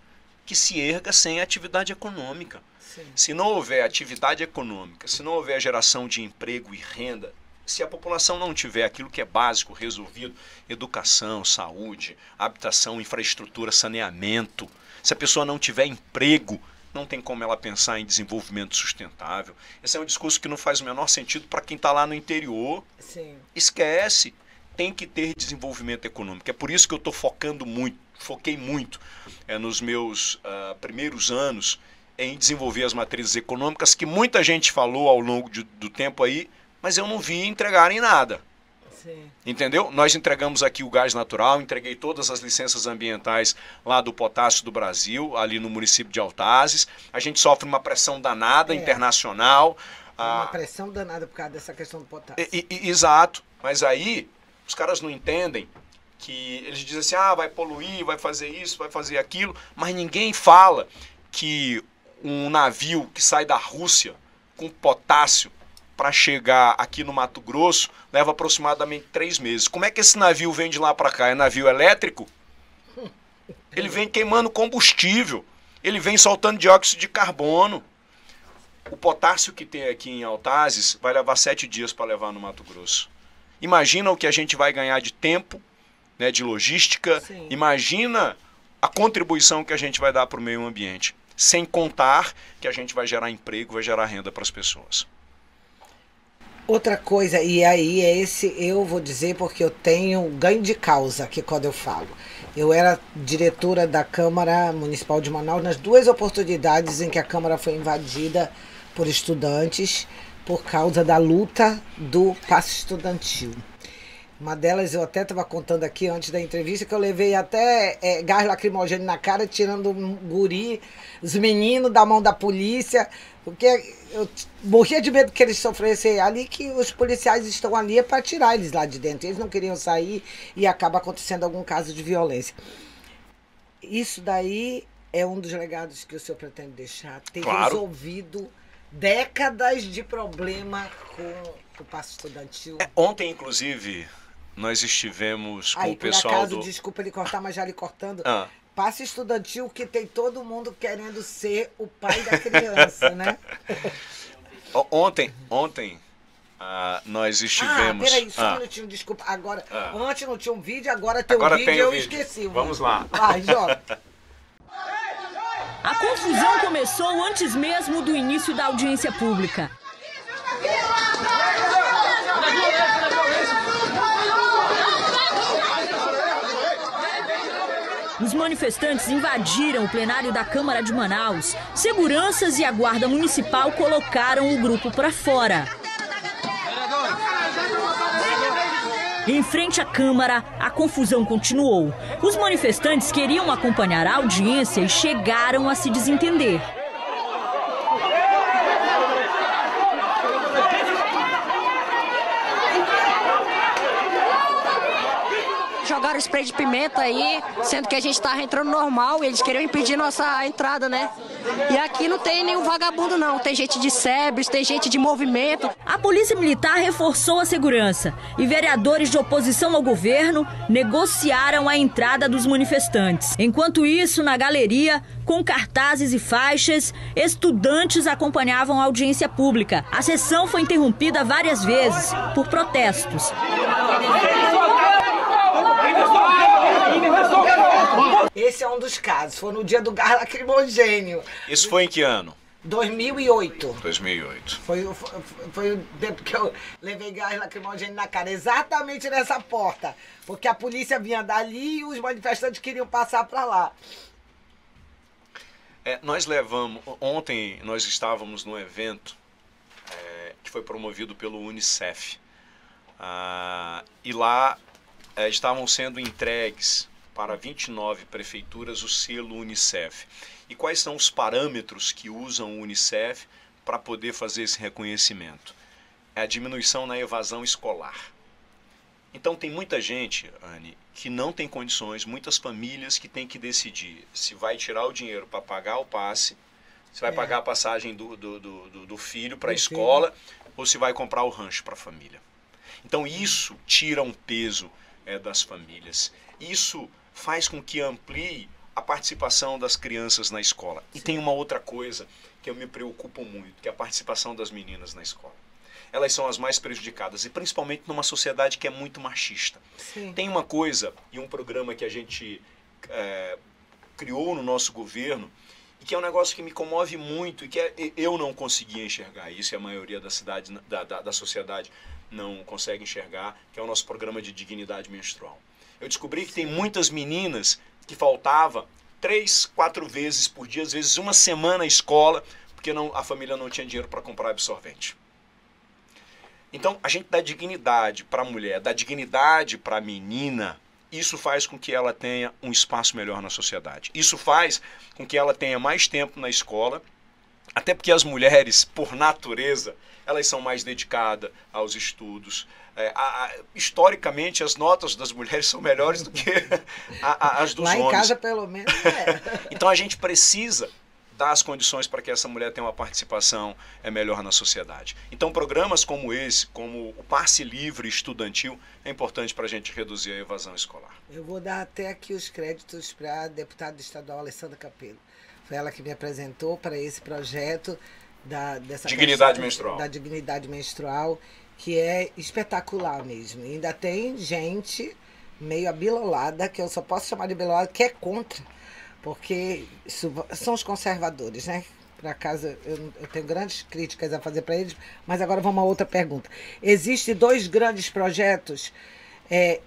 que se erga sem atividade econômica. Sim. Se não houver atividade econômica, se não houver geração de emprego e renda, se a população não tiver aquilo que é básico resolvido, educação, saúde, habitação, infraestrutura, saneamento, se a pessoa não tiver emprego, não tem como ela pensar em desenvolvimento sustentável. Esse é um discurso que não faz o menor sentido para quem está lá no interior. Sim. Esquece. Tem que ter desenvolvimento econômico. É por isso que eu estou focando muito foquei muito nos meus primeiros anos em desenvolver as matrizes econômicas, que muita gente falou ao longo do tempo aí, mas eu não vi entregarem nada. Sim. Entendeu? Nós entregamos aqui o gás natural, entreguei todas as licenças ambientais lá do potássio do Brasil, ali no município de Altazes. A gente sofre uma pressão danada internacional. Uma pressão danada por causa dessa questão do potássio. Exato. Mas aí os caras não entendem que eles dizem assim, ah, vai poluir, vai fazer isso, vai fazer aquilo, mas ninguém fala que um navio que sai da Rússia com potássio para chegar aqui no Mato Grosso leva aproximadamente 3 meses. Como é que esse navio vem de lá para cá? É navio elétrico? Ele vem queimando combustível, ele vem soltando dióxido de carbono. O potássio que tem aqui em Altazes vai levar 7 dias para levar no Mato Grosso. Imagina o que a gente vai ganhar de tempo, né, de logística. Sim. Imagina a contribuição que a gente vai dar para o meio ambiente. Sem contar que a gente vai gerar emprego, vai gerar renda para as pessoas. Outra coisa, e aí eu vou dizer porque eu tenho ganho de causa aqui quando eu falo. Eu era diretora da Câmara Municipal de Manaus nas 2 oportunidades em que a Câmara foi invadida por estudantes por causa da luta do passe estudantil. Uma delas eu até estava contando aqui antes da entrevista que eu levei até gás lacrimogêneo na cara, tirando um guri, os meninos da mão da polícia, porque eu morria de medo que eles sofressem ali, que os policiais estão ali para tirar eles lá de dentro. Eles não queriam sair e acaba acontecendo algum caso de violência. Isso daí é um dos legados que o senhor pretende deixar, ter resolvido décadas de problema com o passe estudantil. Ontem, inclusive, nós estivemos com o pessoal por acaso, desculpa ele cortar, mas já lhe cortando. Passe estudantil que tem todo mundo querendo ser o pai da criança, né? Ontem nós estivemos... Peraí, só um minutinho, desculpa. Agora, antes não tinha um vídeo, agora tem um vídeo e eu esqueci. Vamos lá. Vai, Jota. A confusão começou antes mesmo do início da audiência pública. Os manifestantes invadiram o plenário da Câmara de Manaus. Seguranças e a Guarda Municipal colocaram o grupo para fora. Em frente à Câmara, a confusão continuou. Os manifestantes queriam acompanhar a audiência e chegaram a se desentender. Jogaram spray de pimenta aí, sendo que a gente estava entrando normal e eles queriam impedir nossa entrada, né? E aqui não tem nenhum vagabundo não, tem gente de SEBRES, tem gente de movimento. A Polícia Militar reforçou a segurança e vereadores de oposição ao governo negociaram a entrada dos manifestantes. Enquanto isso, na galeria, com cartazes e faixas, estudantes acompanhavam a audiência pública. A sessão foi interrompida várias vezes por protestos. Esse é um dos casos, foi no dia do gás lacrimogênio. Isso foi em que ano? 2008. 2008. Foi o tempo que eu levei gás lacrimogêneo na cara, exatamente nessa porta. Porque a polícia vinha dali e os manifestantes queriam passar para lá. Nós levamos... Ontem nós estávamos num evento que foi promovido pelo Unicef. E lá estavam sendo entregues para 29 prefeituras o selo Unicef. E quais são os parâmetros que usam o Unicef para poder fazer esse reconhecimento? É a diminuição na evasão escolar. Então tem muita gente, Anne, que não tem condições, muitas famílias que têm que decidir se vai tirar o dinheiro para pagar o passe, se vai pagar a passagem do filho para a escola, ou se vai comprar o rancho para a família. Então isso tira um peso das famílias. Isso faz com que amplie a participação das crianças na escola. E tem uma outra coisa que eu me preocupo muito, que é a participação das meninas na escola. Elas são as mais prejudicadas, e principalmente numa sociedade que é muito machista. Sim. Tem uma coisa e um programa que a gente criou no nosso governo, e que é um negócio que me comove muito, e que eu não conseguia enxergar isso, e a maioria da cidade, da sociedade não consegue enxergar, que é o nosso programa de dignidade menstrual. Eu descobri que tem muitas meninas que faltava 3, 4 vezes por dia, às vezes uma semana à escola, porque a família não tinha dinheiro para comprar absorvente. Então, a gente dá dignidade para a mulher, dá dignidade para a menina. Isso faz com que ela tenha um espaço melhor na sociedade. Isso faz com que ela tenha mais tempo na escola, até porque as mulheres, por natureza, elas são mais dedicadas aos estudos. Historicamente, as notas das mulheres são melhores do que as dos homens. Lá em casa, pelo menos, Então, a gente precisa dar as condições para que essa mulher tenha uma participação melhor na sociedade. Então, programas como esse, como o Passe Livre Estudantil, é importante para a gente reduzir a evasão escolar. Eu vou dar até aqui os créditos para a deputada estadual Alessandra Capello. Foi ela que me apresentou para esse projeto dessa dignidade menstrual. Da dignidade menstrual, que é espetacular mesmo. E ainda tem gente meio abilolada, que eu só posso chamar de abilolada, que é contra. Porque são os conservadores, né? Por acaso, eu tenho grandes críticas a fazer para eles, mas agora vamos a outra pergunta. Existem 2 grandes projetos,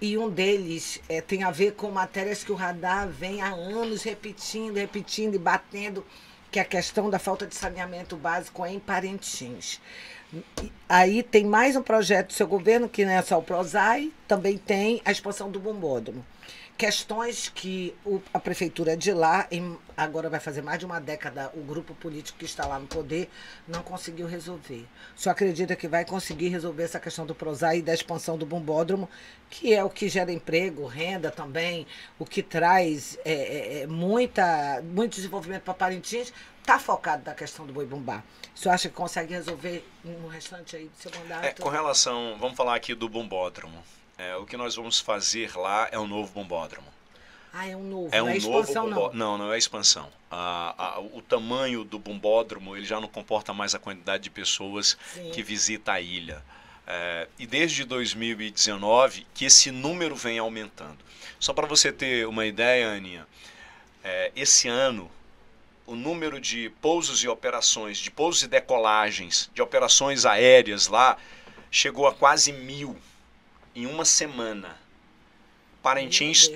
e um deles tem a ver com matérias que o radar vem há anos repetindo e batendo, que é a questão da falta de saneamento básico em Parintins. Aí tem mais um projeto do seu governo, que não é só o PROSAI, também tem a expansão do bombódromo. Questões que a prefeitura de lá, agora vai fazer mais de uma década, o grupo político que está lá no poder, não conseguiu resolver. Só acredita que vai conseguir resolver essa questão do PROSAI e da expansão do bombódromo, que é o que gera emprego, renda também, o que traz muito desenvolvimento para Parintins, está focado na questão do boi-bumbá. O senhor acha que consegue resolver no restante aí do seu mandato? Com relação, vamos falar aqui do bombódromo. O que nós vamos fazer lá é um novo bombódromo. É um novo, não é expansão não? Não é expansão. O tamanho do bombódromo ele já não comporta mais a quantidade de pessoas que visita a ilha. E desde 2019 que esse número vem aumentando. Só para você ter uma ideia, Aninha, esse ano o número de pousos e operações, de pousos e decolagens, de operações aéreas lá, chegou a quase 1.000 em uma semana. Parintins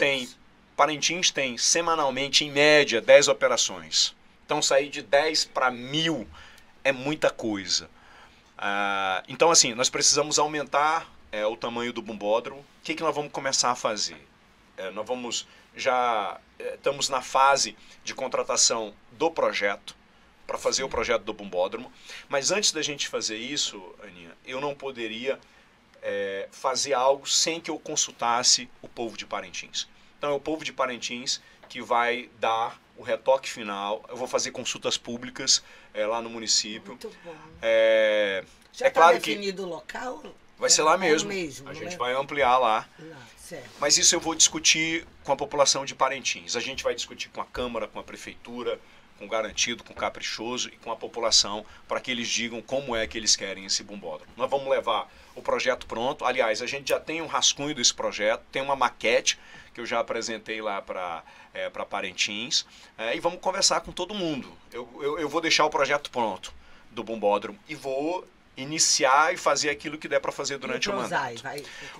tem semanalmente, em média, 10 operações. Então sair de 10 para 1.000 é muita coisa. Então assim, nós precisamos aumentar o tamanho do bombódromo. O que nós vamos começar a fazer? Estamos na fase de contratação do projeto, para fazer o projeto do bombódromo. Mas antes da gente fazer isso, Aninha, eu não poderia fazer algo sem que eu consultasse o povo de Parintins. Então é o povo de Parintins que vai dar o retoque final. Eu vou fazer consultas públicas lá no município. Muito bom. Já está definido o local? Vai ser lá mesmo. A gente vai ampliar lá. Certo. Mas isso eu vou discutir com a população de Parintins. A gente vai discutir com a Câmara, com a Prefeitura, com o Garantido, com o Caprichoso e com a população, para que eles digam como é que eles querem esse bombódromo. Nós vamos levar o projeto pronto. Aliás, a gente já tem um rascunho desse projeto, tem uma maquete que eu já apresentei lá para Parintins, e vamos conversar com todo mundo. Eu vou deixar o projeto pronto do bombódromo e vou iniciar e fazer aquilo que der para fazer durante o mandato.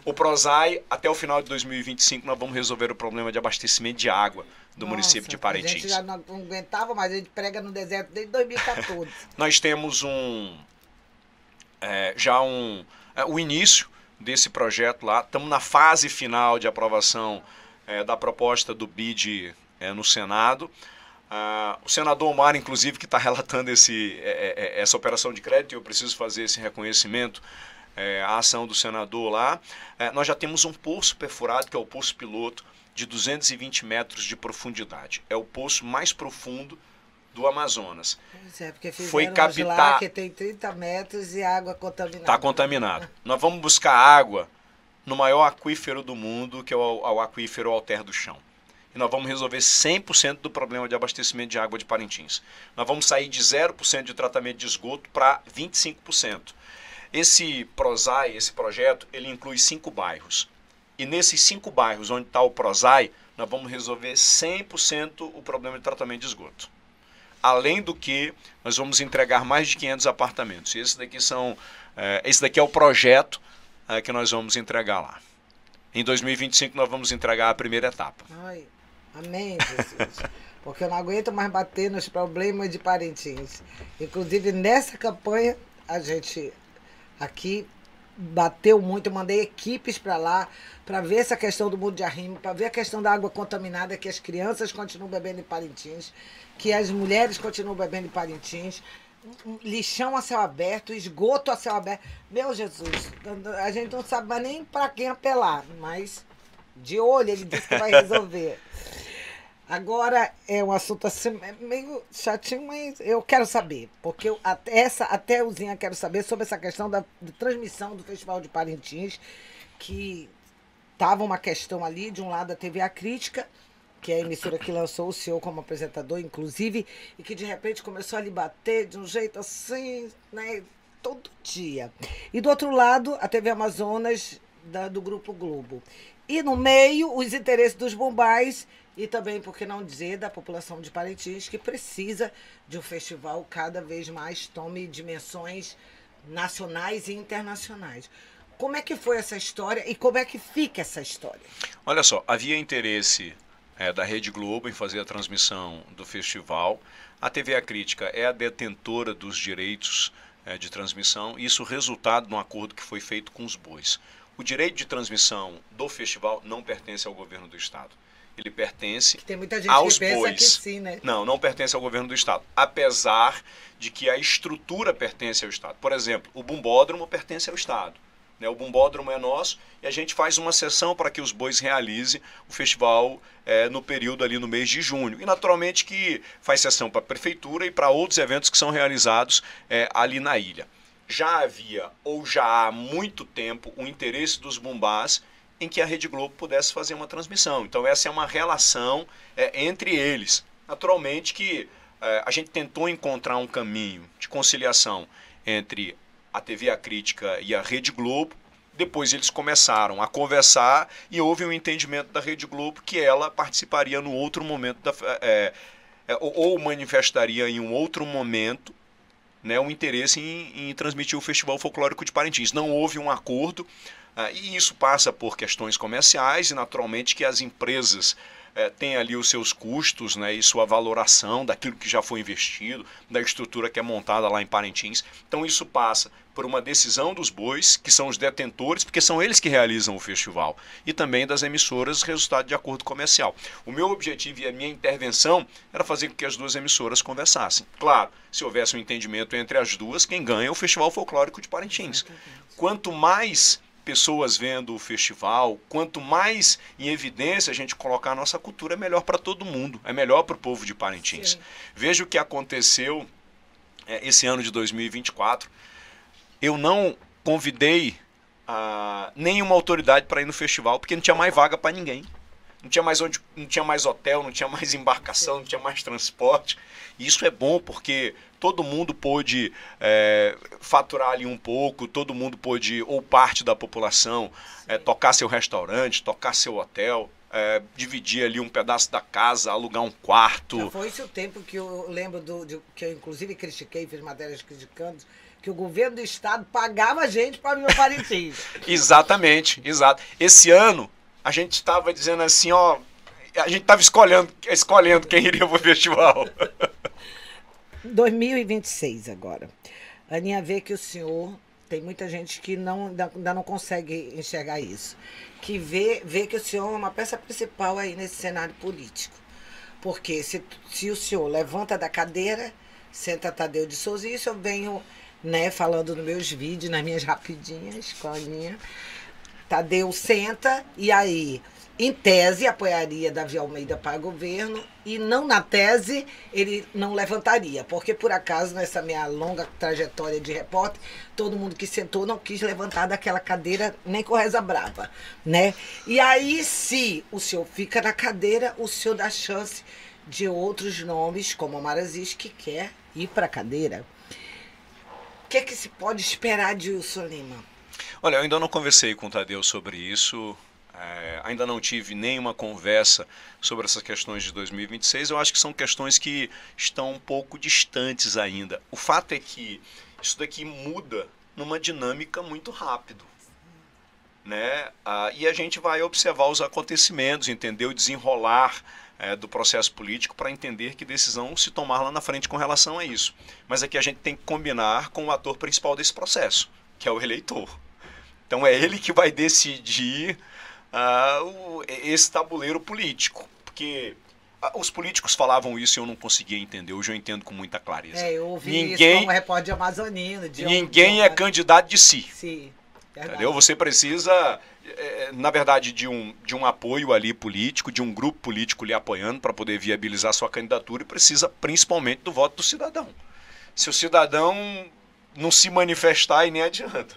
O PROSAI, até o final de 2025, nós vamos resolver o problema de abastecimento de água do município de Parintins. A gente já não aguentava, mas a gente prega no deserto desde 2014. Nós temos o início desse projeto lá. Estamos na fase final de aprovação da proposta do BID no Senado. O senador Omar, inclusive, que está relatando essa operação de crédito, e eu preciso fazer esse reconhecimento à ação do senador lá. Nós já temos um poço perfurado, que é o poço piloto, de 220 metros de profundidade. É o poço mais profundo do Amazonas. Pois é, porque foi captar lá que tem 30 metros e água contaminada. Está contaminado. Nós vamos buscar água no maior aquífero do mundo, que é o aquífero Alter do Chão. E nós vamos resolver 100% do problema de abastecimento de água de Parintins. Nós vamos sair de 0% de tratamento de esgoto para 25%. Esse PROSAI, esse projeto, ele inclui 5 bairros. E nesses 5 bairros onde está o PROSAI, nós vamos resolver 100% o problema de tratamento de esgoto. Além do que, nós vamos entregar mais de 500 apartamentos. E esse daqui é o projeto que nós vamos entregar lá. Em 2025 nós vamos entregar a primeira etapa. Ai, amém, Jesus. Porque eu não aguento mais bater nos problemas de Parintins. Inclusive, nessa campanha, a gente aqui bateu muito, eu mandei equipes para lá, para ver essa questão do mundo de arrimo, para ver a questão da água contaminada, que as crianças continuam bebendo em Parintins, que as mulheres continuam bebendo em Parintins, lixão a céu aberto, esgoto a céu aberto. Meu Jesus, a gente não sabe mais nem para quem apelar, mas de olho ele disse que vai resolver. Agora é um assunto assim, meio chatinho, mas eu quero saber, porque até o Zinha quero saber sobre essa questão da transmissão do Festival de Parintins, que estava uma questão ali, de um lado a TV A Crítica, que é a emissora que lançou o senhor como apresentador, inclusive, e que de repente começou a lhe bater de um jeito assim, né, todo dia. E do outro lado, a TV Amazonas, do Grupo Globo. E no meio, os interesses dos bombais e também, por que não dizer, da população de Parintins, que precisa de um festival cada vez mais tome dimensões nacionais e internacionais. Como é que foi essa história e como é que fica essa história? Olha só, havia interesse da Rede Globo em fazer a transmissão do festival. A TV A Crítica é a detentora dos direitos de transmissão, isso resultado de um acordo que foi feito com os bois. O direito de transmissão do festival não pertence ao governo do estado. Ele pertence Tem muita gente aos que pensa bois. que sim, né? Não pertence ao governo do estado, apesar de que a estrutura pertence ao estado. Por exemplo, o bumbódromo pertence ao estado. O bumbódromo é nosso e a gente faz uma sessão para que os bois realizem o festival no período ali no mês de junho. E naturalmente que faz sessão para a prefeitura e para outros eventos que são realizados ali na ilha. Já havia, ou já há muito tempo, o interesse dos bumbás em que a Rede Globo pudesse fazer uma transmissão. Então essa é uma relação entre eles. Naturalmente que a gente tentou encontrar um caminho de conciliação entre a TV A Crítica e a Rede Globo. Depois eles começaram a conversar e houve um entendimento da Rede Globo que ela participaria no outro momento, ou manifestaria em um outro momento, né, um interesse em transmitir o Festival Folclórico de Parintins. Não houve um acordo, e isso passa por questões comerciais e naturalmente que as empresas têm ali os seus custos, né, e sua valoração daquilo que já foi investido, da estrutura que é montada lá em Parintins. Então isso passa por uma decisão dos bois, que são os detentores, porque são eles que realizam o festival, e também das emissoras, resultado de acordo comercial. O meu objetivo e a minha intervenção era fazer com que as duas emissoras conversassem. Claro, se houvesse um entendimento entre as duas, quem ganha é o Festival Folclórico de Parintins. Quanto mais pessoas vendo o festival, quanto mais em evidência a gente colocar a nossa cultura, é melhor para todo mundo, é melhor para o povo de Parintins. Sim. Veja o que aconteceu esse ano de 2024. Eu não convidei nenhuma autoridade para ir no festival, porque não tinha mais vaga para ninguém. Não tinha mais hotel, não tinha mais embarcação, não tinha mais transporte. E isso é bom porque todo mundo pôde faturar ali um pouco, todo mundo pôde, ou parte da população, tocar seu restaurante, tocar seu hotel, dividir ali um pedaço da casa, alugar um quarto. Já foi esse o tempo que eu lembro que eu inclusive critiquei, fiz matérias criticando, que o governo do estado pagava a gente para ir ao Parintins. Exatamente, exato. Esse ano a gente estava dizendo assim, ó, a gente estava escolhendo quem iria para o festival. 2026 agora. Aninha, vê que o senhor, tem muita gente que ainda não consegue enxergar isso, que vê que o senhor é uma peça principal aí nesse cenário político. Porque se o senhor levanta da cadeira, senta Tadeu de Souza, e isso eu venho, né, falando nos meus vídeos, nas minhas rapidinhas com a Aninha. Tadeu senta e aí, em tese, apoiaria Davi Almeida para governo e não na tese ele não levantaria, porque por acaso nessa minha longa trajetória de repórter, todo mundo que sentou não quis levantar daquela cadeira nem com reza brava, né? E aí se o senhor fica na cadeira, o senhor dá chance de outros nomes, como a Marazis, que quer ir para a cadeira. O que se pode esperar de Wilson Lima? Olha, eu ainda não conversei com o Tadeu sobre isso, ainda não tive nenhuma conversa sobre essas questões de 2026. Eu acho que são questões que estão um pouco distantes ainda. O fato é que isso daqui muda numa dinâmica muito rápido. né? E a gente vai observar os acontecimentos, entender o desenrolar do processo político para entender que decisão se tomar lá na frente com relação a isso. Mas aqui a gente tem que combinar com o ator principal desse processo, que é o eleitor. Então é ele que vai decidir esse tabuleiro político, porque os políticos falavam isso e eu não conseguia entender. Hoje eu entendo com muita clareza. Eu ouvi isso como repórter amazonino. Ninguém é candidato de si. Sim, entendeu? Você precisa, na verdade, de um apoio ali político, de um grupo político lhe apoiando para poder viabilizar sua candidatura, e precisa principalmente do voto do cidadão. Se o cidadão não se manifestar, aí nem adianta.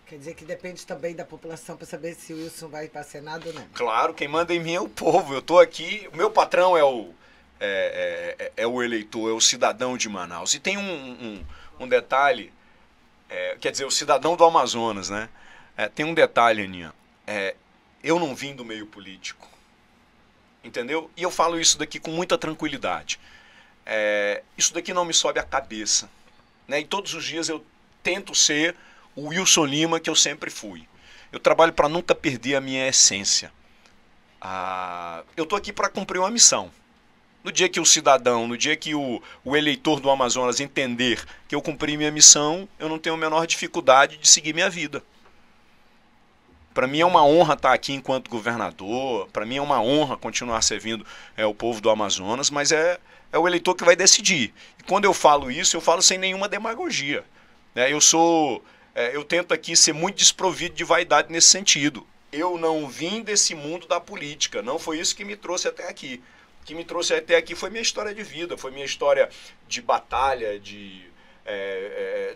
Quer dizer que depende também da população para saber se o Wilson vai para Senado ou não. Claro, quem manda em mim é o povo. Eu estou aqui, o meu patrão é o eleitor, é o cidadão de Manaus. E tem um detalhe, quer dizer, o cidadão do Amazonas, né? Tem um detalhe, Aninha. Eu não vim do meio político, entendeu? E eu falo isso daqui com muita tranquilidade. Isso daqui não me sobe a cabeça, né? E todos os dias eu tento ser o Wilson Lima que eu sempre fui. Eu trabalho para nunca perder a minha essência. Eu estou aqui para cumprir uma missão. No dia que o cidadão, no dia que o eleitor do Amazonas entender que eu cumpri minha missão, eu não tenho a menor dificuldade de seguir minha vida. Para mim é uma honra estar aqui enquanto governador, para mim é uma honra continuar servindo o povo do Amazonas, mas é o eleitor que vai decidir. E quando eu falo isso, eu falo sem nenhuma demagogia. Eu tento aqui ser muito desprovido de vaidade nesse sentido. Eu não vim desse mundo da política, não foi isso que me trouxe até aqui. O que me trouxe até aqui foi minha história de vida, foi minha história de batalha,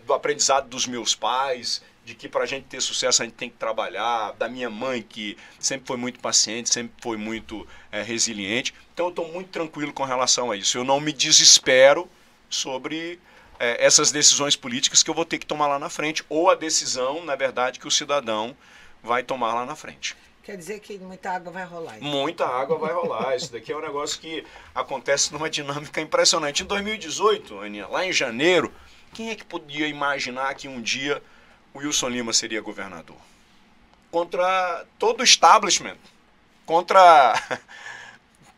do aprendizado dos meus pais, de que para a gente ter sucesso a gente tem que trabalhar, da minha mãe que sempre foi muito paciente, sempre foi muito resiliente. Então eu estou muito tranquilo com relação a isso. Eu não me desespero sobre essas decisões políticas que eu vou ter que tomar lá na frente, ou a decisão, na verdade, que o cidadão vai tomar lá na frente. Quer dizer que muita água vai rolar. Então. Muita água vai rolar. Isso daqui é um negócio que acontece numa dinâmica impressionante. Em 2018, Aninha, lá em janeiro, quem é que podia imaginar que um dia o Wilson Lima seria governador? Contra todo o establishment, contra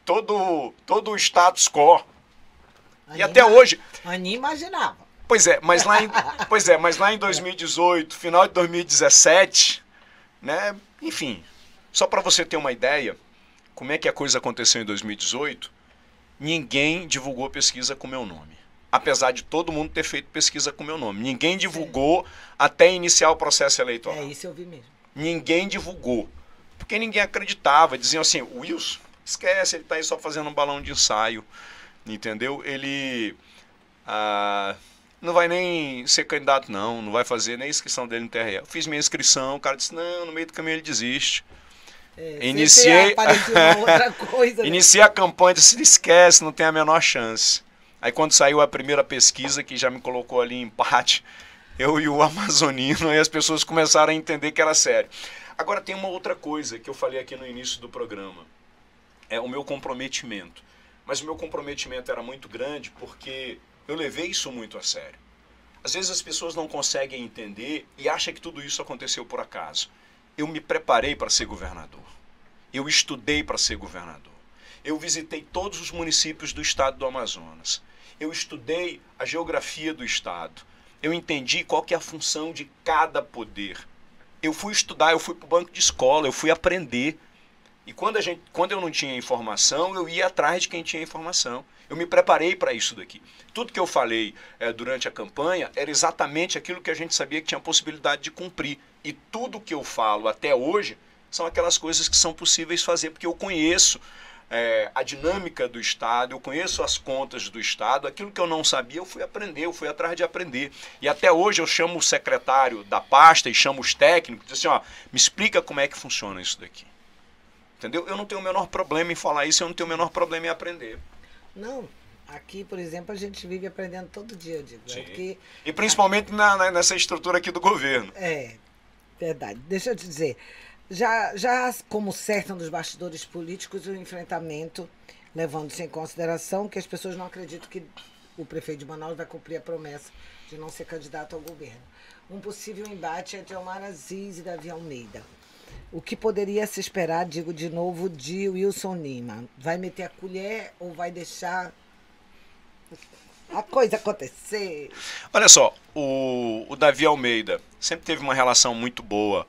todo o status quo. E até hoje... Aninha imaginava. Pois é, mas lá em 2018, final de 2017, né? Enfim, só para você ter uma ideia, como é que a coisa aconteceu em 2018, ninguém divulgou pesquisa com meu nome. Apesar de todo mundo ter feito pesquisa com meu nome. Ninguém divulgou até iniciar o processo eleitoral. Isso eu vi mesmo. Ninguém divulgou. Porque ninguém acreditava. Diziam assim, o Wilson, esquece, ele está aí só fazendo um balão de ensaio. Entendeu? Ele não vai nem ser candidato não vai fazer nem inscrição dele no TRE. Eu fiz minha inscrição, o cara disse, não, no meio do caminho ele desiste. Iniciei outra coisa, né? Iniciei a campanha, disse, esquece, não tem a menor chance. Aí quando saiu a primeira pesquisa, que já me colocou ali em empate, eu e o amazonino, aí as pessoas começaram a entender que era sério. Agora tem uma outra coisa que eu falei aqui no início do programa, é o meu comprometimento. Mas o meu comprometimento era muito grande porque eu levei isso muito a sério. Às vezes as pessoas não conseguem entender e acham que tudo isso aconteceu por acaso. Eu me preparei para ser governador. Eu estudei para ser governador. Eu visitei todos os municípios do estado do Amazonas. Eu estudei a geografia do estado. Eu entendi qual que é a função de cada poder. Eu fui estudar, eu fui para o banco de escola, eu fui aprender. E quando eu não tinha informação, eu ia atrás de quem tinha informação. Eu me preparei para isso daqui. Tudo que eu falei durante a campanha era exatamente aquilo que a gente sabia que tinha possibilidade de cumprir. E tudo que eu falo até hoje são aquelas coisas que são possíveis fazer, porque eu conheço a dinâmica do Estado, eu conheço as contas do Estado. Aquilo que eu não sabia, eu fui aprender, eu fui atrás de aprender. E até hoje eu chamo o secretário da pasta e chamo os técnicos e digo assim, me explica como é que funciona isso daqui. Entendeu? Eu não tenho o menor problema em falar isso, eu não tenho o menor problema em aprender. Não, aqui, por exemplo, a gente vive aprendendo todo dia, eu digo. Sim. Porque e principalmente nessa estrutura aqui do governo. Verdade. Deixa eu te dizer, já como certo nos bastidores políticos, o enfrentamento, levando-se em consideração que as pessoas não acreditam que o prefeito de Manaus vai cumprir a promessa de não ser candidato ao governo. Um possível embate entre Omar Aziz e Davi Almeida. O que poderia se esperar, digo de novo, de Wilson Lima? Vai meter a colher ou vai deixar a coisa acontecer? Olha só, o Davi Almeida sempre teve uma relação muito boa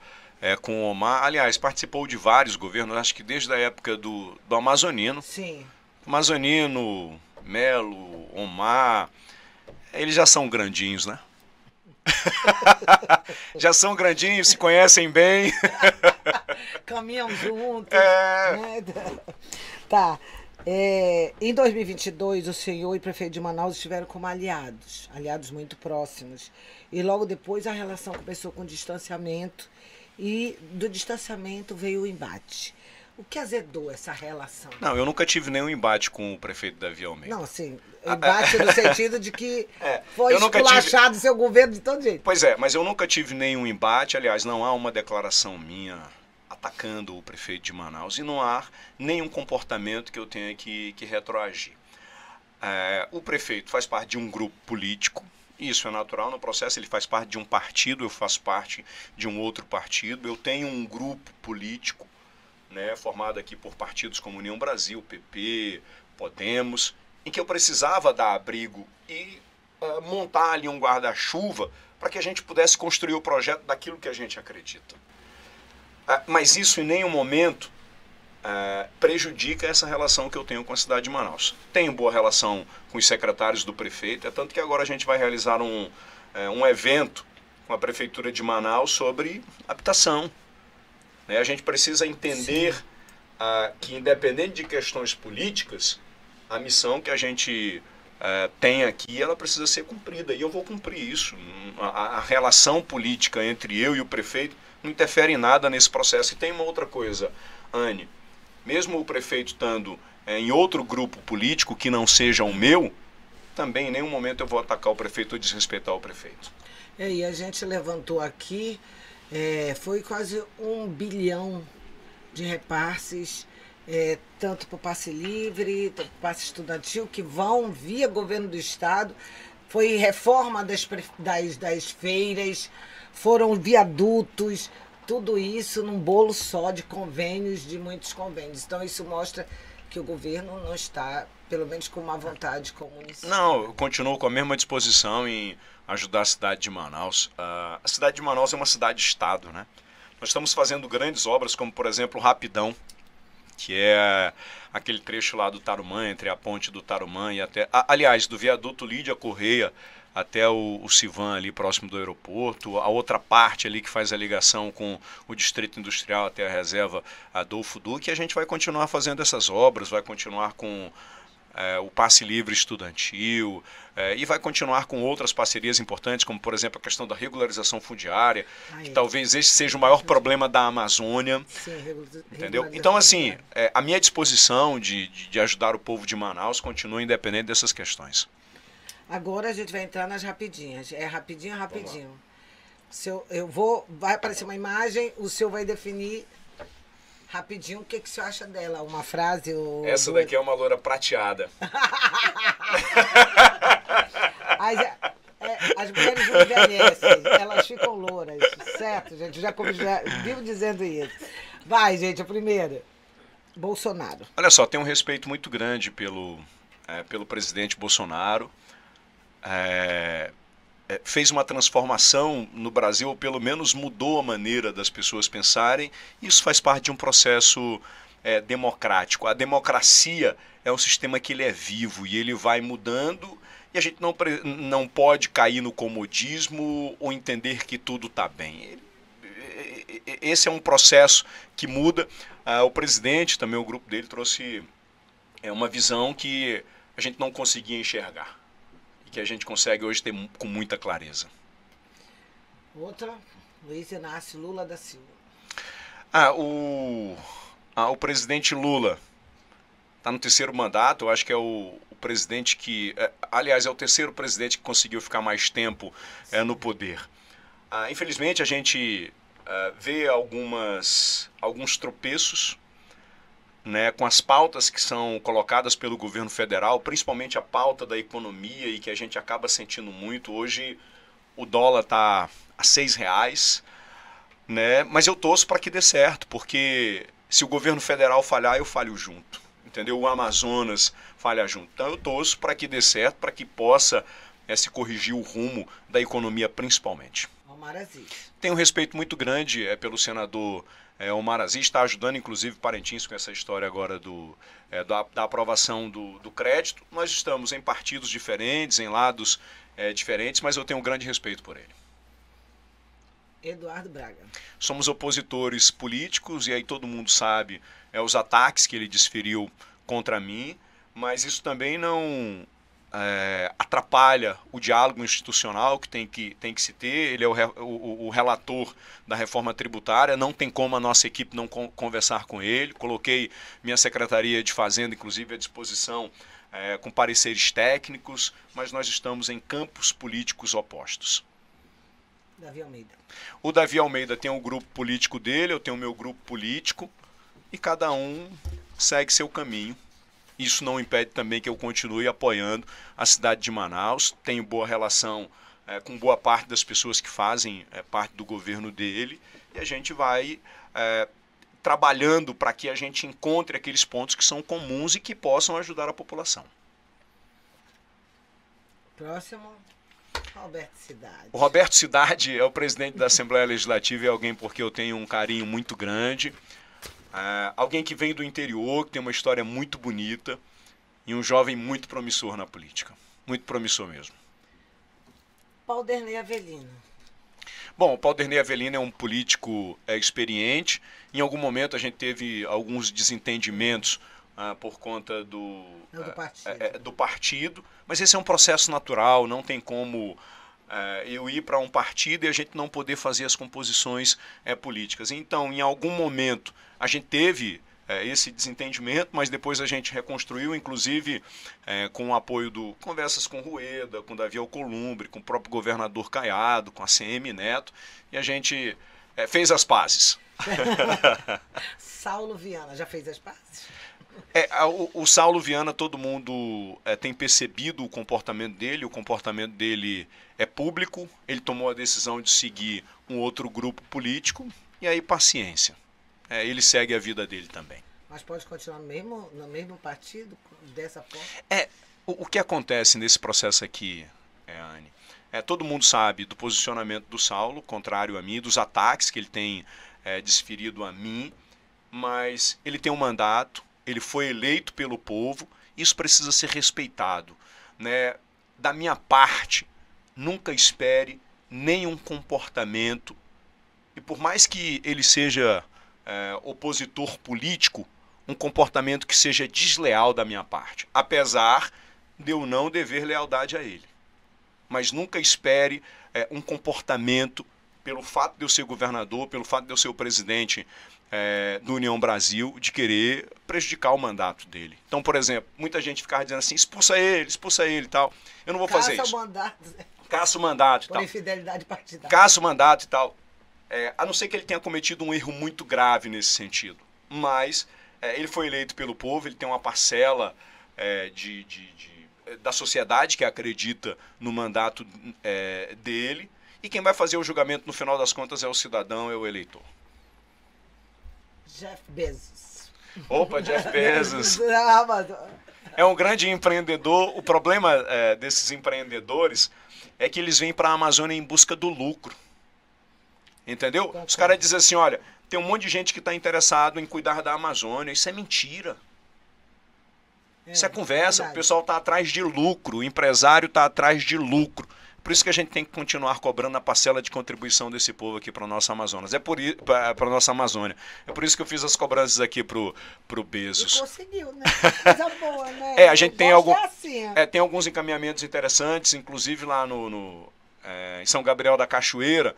com o Omar. Aliás, participou de vários governos, acho que desde a época do Amazonino. Sim. Amazonino, Melo, Omar, eles já são grandinhos, né? Já são grandinhos, se conhecem bem. Caminham juntos. Né? Tá. Em 2022, o senhor e o prefeito de Manaus estiveram como aliados muito próximos. E logo depois a relação começou com distanciamento, e do distanciamento veio o embate. O que azedou essa relação? Não, eu nunca tive nenhum embate com o prefeito Davi Almeida. Não, assim, embate no sentido de que foi eu nunca esculachado o seu governo de todo jeito. Pois é, mas eu nunca tive nenhum embate. Aliás, não há uma declaração minha atacando o prefeito de Manaus e não há nenhum comportamento que eu tenha que retroagir. O prefeito faz parte de um grupo político, isso é natural no processo, ele faz parte de um partido, eu faço parte de um outro partido, eu tenho um grupo político, né, formado aqui por partidos como União Brasil, PP, Podemos, em que eu precisava dar abrigo e montar ali um guarda-chuva para que a gente pudesse construir o projeto daquilo que a gente acredita. Mas isso em nenhum momento prejudica essa relação que eu tenho com a cidade de Manaus. Tenho boa relação com os secretários do prefeito, é tanto que agora a gente vai realizar um evento com a prefeitura de Manaus sobre habitação. A gente precisa entender que, independente de questões políticas, a missão que a gente tem aqui, ela precisa ser cumprida. E eu vou cumprir isso. A relação política entre eu e o prefeito não interfere em nada nesse processo. E tem uma outra coisa, Anne. Mesmo o prefeito estando em outro grupo político que não seja o meu, também em nenhum momento eu vou atacar o prefeito ou desrespeitar o prefeito. E a gente levantou aqui, foi quase 1 bilhão de repasses, tanto para o passe livre, tanto para o passe estudantil, que vão via governo do estado. Foi reforma das feiras, foram viadutos, tudo isso num bolo só de convênios, de muitos convênios. Então isso mostra que o governo não está, pelo menos com má vontade com o município. Não, eu continuo com a mesma disposição em ajudar a cidade de Manaus. A cidade de Manaus é uma cidade-estado, né? Nós estamos fazendo grandes obras, como por exemplo o Rapidão, que é aquele trecho lá do Tarumã, entre a ponte do Tarumã e até... aliás, do viaduto Lídia Correia até o Civan ali próximo do aeroporto, a outra parte ali que faz a ligação com o Distrito Industrial até a reserva Adolfo Duque, e a gente vai continuar fazendo essas obras, vai continuar com o passe livre estudantil, e vai continuar com outras parcerias importantes, como por exemplo a questão da regularização fundiária, que talvez esse seja o maior problema da Amazônia. Sim, entendeu? Então assim, a minha disposição de ajudar o povo de Manaus continua independente dessas questões. Agora a gente vai entrar nas rapidinhas. É rapidinho. Vai aparecer uma imagem, o senhor vai definir rapidinho o que o senhor acha dela. Uma frase ou... Essa daqui é uma loura prateada. As mulheres não envelhecem, elas ficam louras, certo, gente? Já vivo dizendo isso. Vai, gente, a primeira. Bolsonaro. Olha só, tenho um respeito muito grande pelo presidente Bolsonaro. Fez uma transformação no Brasil, ou pelo menos mudou a maneira das pessoas pensarem. Isso faz parte de um processo democrático. A democracia é um sistema que ele é vivo e ele vai mudando, e a gente não pode cair no comodismo ou entender que tudo está bem. Esse é um processo que muda. O presidente, também o grupo dele, trouxe uma visão que a gente não conseguia enxergar, que a gente consegue hoje ter com muita clareza. Outra, Luiz Inácio Lula da Silva. O presidente Lula está no 3º mandato. Eu acho que é o presidente que... aliás, é o 3º presidente que conseguiu ficar mais tempo no poder. Infelizmente, a gente vê alguns tropeços, né, com as pautas que são colocadas pelo governo federal, principalmente a pauta da economia, e que a gente acaba sentindo muito. Hoje o dólar está a R$6, né? Mas eu torço para que dê certo, porque se o governo federal falhar, eu falho junto, entendeu? O Amazonas falha junto. Então eu torço para que dê certo, para que possa se corrigir o rumo da economia principalmente. Omar Aziz. Tenho um respeito muito grande pelo senador Omar Aziz, está ajudando inclusive Parintins com essa história agora da aprovação do crédito. Nós estamos em partidos diferentes, em lados diferentes, mas eu tenho um grande respeito por ele. Eduardo Braga. Somos opositores políticos e aí todo mundo sabe os ataques que ele desferiu contra mim, mas isso também não atrapalha o diálogo institucional que tem que se ter. Ele é o relator da reforma tributária, não tem como a nossa equipe não conversar com ele. Coloquei minha Secretaria de Fazenda, inclusive, à disposição com pareceres técnicos, mas nós estamos em campos políticos opostos. Davi Almeida. O Davi Almeida tem o grupo político dele, eu tenho o meu grupo político, e cada um segue seu caminho. Isso não impede também que eu continue apoiando a cidade de Manaus. Tenho boa relação com boa parte das pessoas que fazem parte do governo dele, e a gente vai trabalhando para que a gente encontre aqueles pontos que são comuns e que possam ajudar a população. Próximo, Roberto Cidade. O Roberto Cidade é o presidente da Assembleia Legislativa e é alguém porque eu tenho um carinho muito grande. Alguém que vem do interior, que tem uma história muito bonita e um jovem muito promissor na política. Muito promissor mesmo. Paulderney Avelino. Bom, o Paulderney Avelino é um político experiente. Em algum momento a gente teve alguns desentendimentos por conta do partido. Mas esse é um processo natural, não tem como eu ir para um partido e a gente não poder fazer as composições políticas. Então, em algum momento, a gente teve esse desentendimento, mas depois a gente reconstruiu, inclusive com o apoio conversas com Rueda, com Davi Alcolumbre, com o próprio governador Caiado, com a CM Neto, e a gente fez as pazes. Saulo Viana, já fez as pazes? O Saulo Viana, todo mundo tem percebido o comportamento dele é público, ele tomou a decisão de seguir um outro grupo político, e aí paciência, ele segue a vida dele também. Mas pode continuar no mesmo partido, dessa forma? O que acontece nesse processo aqui, Anne, todo mundo sabe do posicionamento do Saulo, contrário a mim, dos ataques que ele tem desferido a mim, mas ele tem um mandato, ele foi eleito pelo povo, isso precisa ser respeitado, né? Da minha parte, nunca espere nenhum comportamento, e por mais que ele seja opositor político, um comportamento que seja desleal da minha parte, apesar de eu não dever lealdade a ele. Mas nunca espere um comportamento, pelo fato de eu ser governador, pelo fato de eu ser o presidente do União Brasil, de querer prejudicar o mandato dele. Então, por exemplo, muita gente ficava dizendo assim, expulsa ele e tal. Eu não vou fazer isso. Caça o mandato e tal. Por infidelidade partidária. Caça o mandato e tal. A não ser que ele tenha cometido um erro muito grave nesse sentido. Mas ele foi eleito pelo povo, ele tem uma parcela da sociedade que acredita no mandato dele, e quem vai fazer o julgamento no final das contas é o cidadão, é o eleitor. Jeff Bezos. Opa, Jeff Bezos. É um grande empreendedor. O problema desses empreendedores é que eles vêm para a Amazônia em busca do lucro. Entendeu? Os caras dizem assim, olha, tem um monte de gente que está interessado em cuidar da Amazônia. Isso é mentira. Isso é conversa. Verdade. O pessoal está atrás de lucro. O empresário está atrás de lucro. Por isso que a gente tem que continuar cobrando a parcela de contribuição desse povo aqui para a nossa Amazonas. Para a nossa Amazônia. É por isso que eu fiz as cobranças aqui pro Bezos. E conseguiu, né? Coisa boa, né? A gente tem tem alguns encaminhamentos interessantes, inclusive lá em São Gabriel da Cachoeira,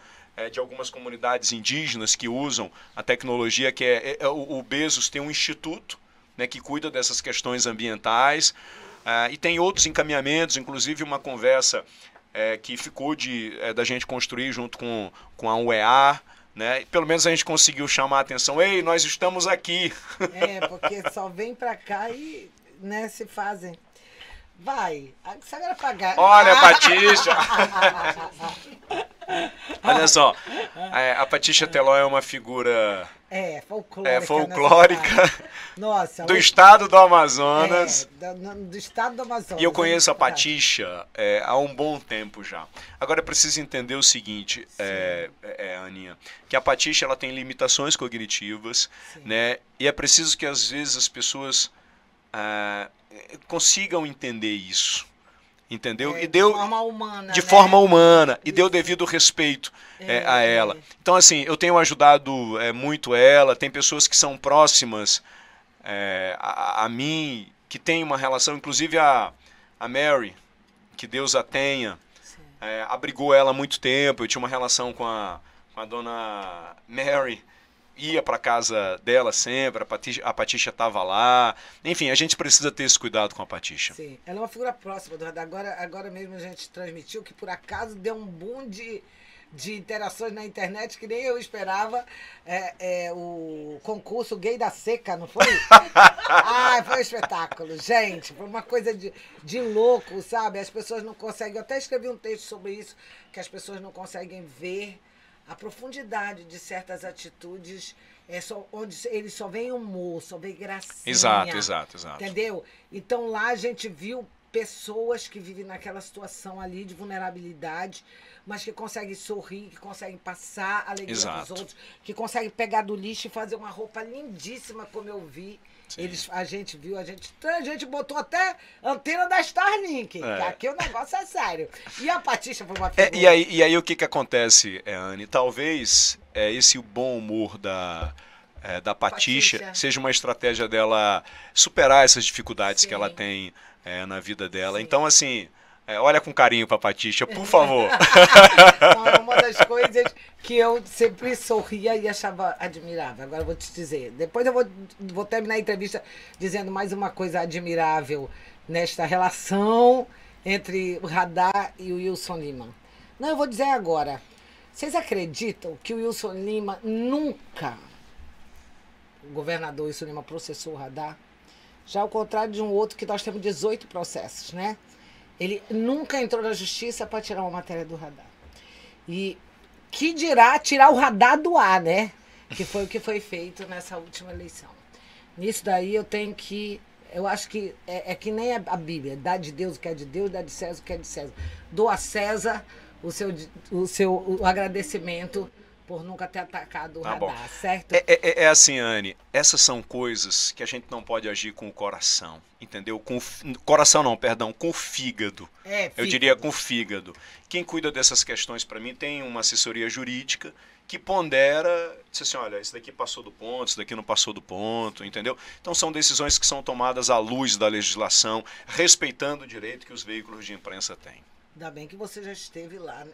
de algumas comunidades indígenas que usam a tecnologia, que o Bezos tem um instituto, né, que cuida dessas questões ambientais, e tem outros encaminhamentos, inclusive uma conversa que ficou da gente construir junto com a UEA, né? Pelo menos a gente conseguiu chamar a atenção. Ei, nós estamos aqui. Porque só vem pra cá e, né, se fazem. Vai, agora pagar. Olha, Patrícia. Olha só, A Patrícia Teló é uma figura folclórica. Nossa, do estado do Amazonas. Do estado do Amazonas. E eu conheço a Patrícia há um bom tempo já. Agora é preciso entender o seguinte, Aninha, que a Patrícia ela tem limitações cognitivas, né? E é preciso que às vezes as pessoas consigam entender isso. Entendeu? E deu, de forma humana. E deu devido respeito a ela. Então, assim, eu tenho ajudado muito ela. Tem pessoas que são próximas a mim, que tem uma relação, inclusive a Mary, que Deus a tenha, abrigou ela há muito tempo. Eu tinha uma relação com a dona Mary, ia para casa dela sempre, a Patrícia estava lá. Enfim, a gente precisa ter esse cuidado com a Patrícia. Sim, ela é uma figura próxima do radar. Agora mesmo a gente transmitiu que por acaso deu um boom de interações na internet que nem eu esperava. O concurso Gay da Seca, não foi? Foi um espetáculo, gente. Foi uma coisa de louco, sabe? As pessoas não conseguem... Eu até escrevi um texto sobre isso, que as pessoas não conseguem ver a profundidade de certas atitudes, onde eles só veem humor, só veem gracinha. Exato. Entendeu? Então lá a gente viu pessoas que vivem naquela situação ali de vulnerabilidade, mas que conseguem sorrir, que conseguem passar a alegria dos outros, que conseguem pegar do lixo e fazer uma roupa lindíssima, como eu vi. A gente viu, a gente botou até antena da Starlink, que aqui o negócio é sério. E a Patrícia foi uma figura. E aí o que acontece, Anne? Talvez esse bom humor da Patrícia seja uma estratégia dela superar essas dificuldades que ela tem na vida dela. Então, assim, olha com carinho pra Patrícia, por favor. É uma das coisas que eu sempre sorria e achava admirável. Agora eu vou te dizer. Depois eu vou terminar a entrevista dizendo mais uma coisa admirável nesta relação entre o Radar e o Wilson Lima. Não, eu vou dizer agora. Vocês acreditam que o Wilson Lima nunca, o governador Wilson Lima, processou o Radar? Já ao contrário de um outro que nós temos 18 processos, né? Ele nunca entrou na justiça para tirar uma matéria do Radar. E que dirá tirar o Radar do ar, né? Que foi o que foi feito nessa última eleição. Nisso daí eu acho que é que nem a Bíblia. Dá de Deus o que é de Deus, dá de César o que é de César. Dou a César o agradecimento por nunca ter atacado o Radar, certo? É assim, Anne, essas são coisas que a gente não pode agir com o coração, entendeu? Com o fígado. Eu diria com o fígado. Quem cuida dessas questões para mim tem uma assessoria jurídica que pondera, diz assim, olha, isso daqui passou do ponto, isso daqui não passou do ponto, entendeu? Então são decisões que são tomadas à luz da legislação, respeitando o direito que os veículos de imprensa têm. Ainda bem que você já esteve lá, né?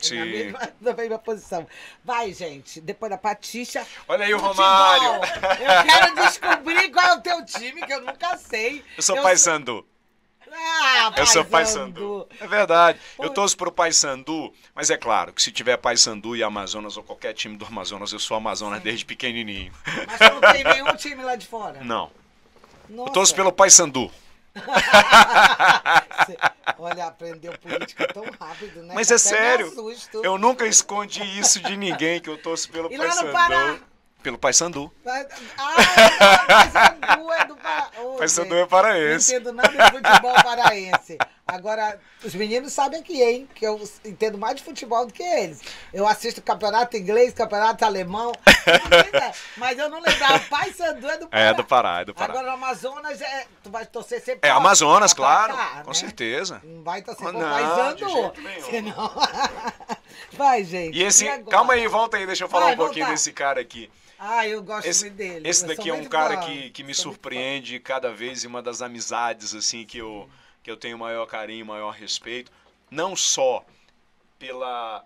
Na mesma posição. Vai, gente. Depois da Patrícia. Olha aí o Romário. Eu quero descobrir qual é o teu time, que eu nunca sei. Eu sou Paysandu. Eu sou Paysandu. É verdade. Eu torço pro Paysandu, mas é claro que se tiver Paysandu e Amazonas ou qualquer time do Amazonas, eu sou Amazonas desde pequenininho. Mas você não tem nenhum time lá de fora? Não. Nossa. Eu torço pelo Paysandu. Olha, aprendeu política tão rápido, né? Mas é sério, eu nunca escondi isso de ninguém, que eu torço pelo Paysandu. Pelo Paysandu. Paysandu é do Pará. Paysandu é paraense. Não entendo nada de futebol paraense. Agora, os meninos sabem aqui, hein? Que eu entendo mais de futebol do que eles. Eu assisto campeonato inglês, campeonato alemão. Mas eu não lembrava. Paysandu é do Pará. É do Pará. Agora, no Amazonas, tu vai torcer sempre. Amazonas, claro. Cá, com né? certeza. Não vai torcer pro Paysandu. Senão... Vai, gente. E esse... Calma aí, volta aí, deixa eu falar um pouquinho desse cara aqui. Eu gosto muito dele. Esse daqui é um cara que me surpreende cada vez, e uma das amizades assim que eu tenho maior carinho, maior respeito, não só pela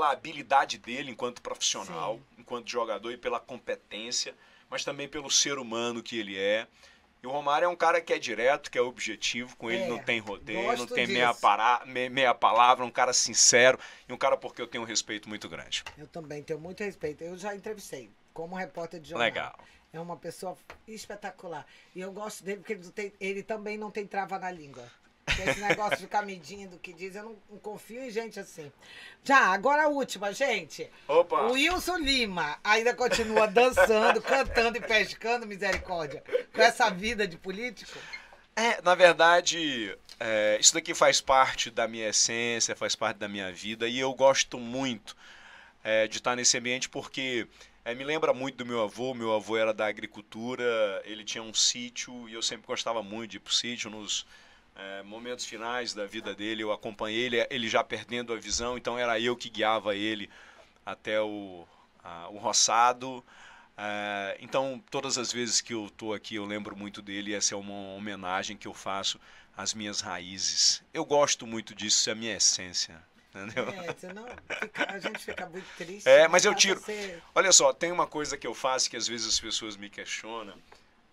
habilidade dele enquanto profissional, enquanto jogador, e pela competência, mas também pelo ser humano que ele é. E o Romário é um cara que é direto, que é objetivo, com ele não tem rodeio, não tem meia palavra, um cara sincero e um cara porque eu tenho um respeito muito grande. Eu também tenho muito respeito. Eu já entrevistei como repórter de jornal. Legal. É uma pessoa espetacular. E eu gosto dele porque ele também não tem trava na língua. Esse negócio de ficar medindo o que diz, eu não confio em gente assim. Já, agora a última, gente. Opa! O Wilson Lima ainda continua dançando, cantando e pescando, misericórdia, com essa vida de político? Na verdade, isso daqui faz parte da minha essência, faz parte da minha vida, e eu gosto muito de estar nesse ambiente porque me lembra muito do meu avô. Meu avô era da agricultura, ele tinha um sítio e eu sempre gostava muito de ir para o sítio. Nos momentos finais da vida dele, eu acompanhei ele já perdendo a visão, então era eu que guiava ele até o roçado. Então, todas as vezes que eu estou aqui, eu lembro muito dele, e essa é uma homenagem que eu faço às minhas raízes. Eu gosto muito disso, isso é a minha essência. Entendeu? Senão a gente fica muito triste. Mas eu tiro. Olha só, tem uma coisa que eu faço que às vezes as pessoas me questionam.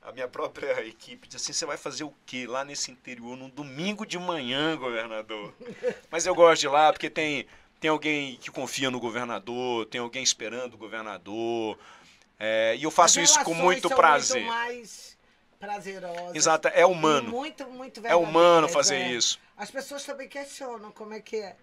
A minha própria equipe diz assim: você vai fazer o quê lá nesse interior num domingo de manhã, governador? Mas eu gosto de ir lá porque tem alguém que confia no governador, tem alguém esperando o governador. E eu faço isso com muito prazer. Muito mais prazerosas. Exato, é humano. Muito, muito é humano fazer isso. As pessoas também questionam como é que é.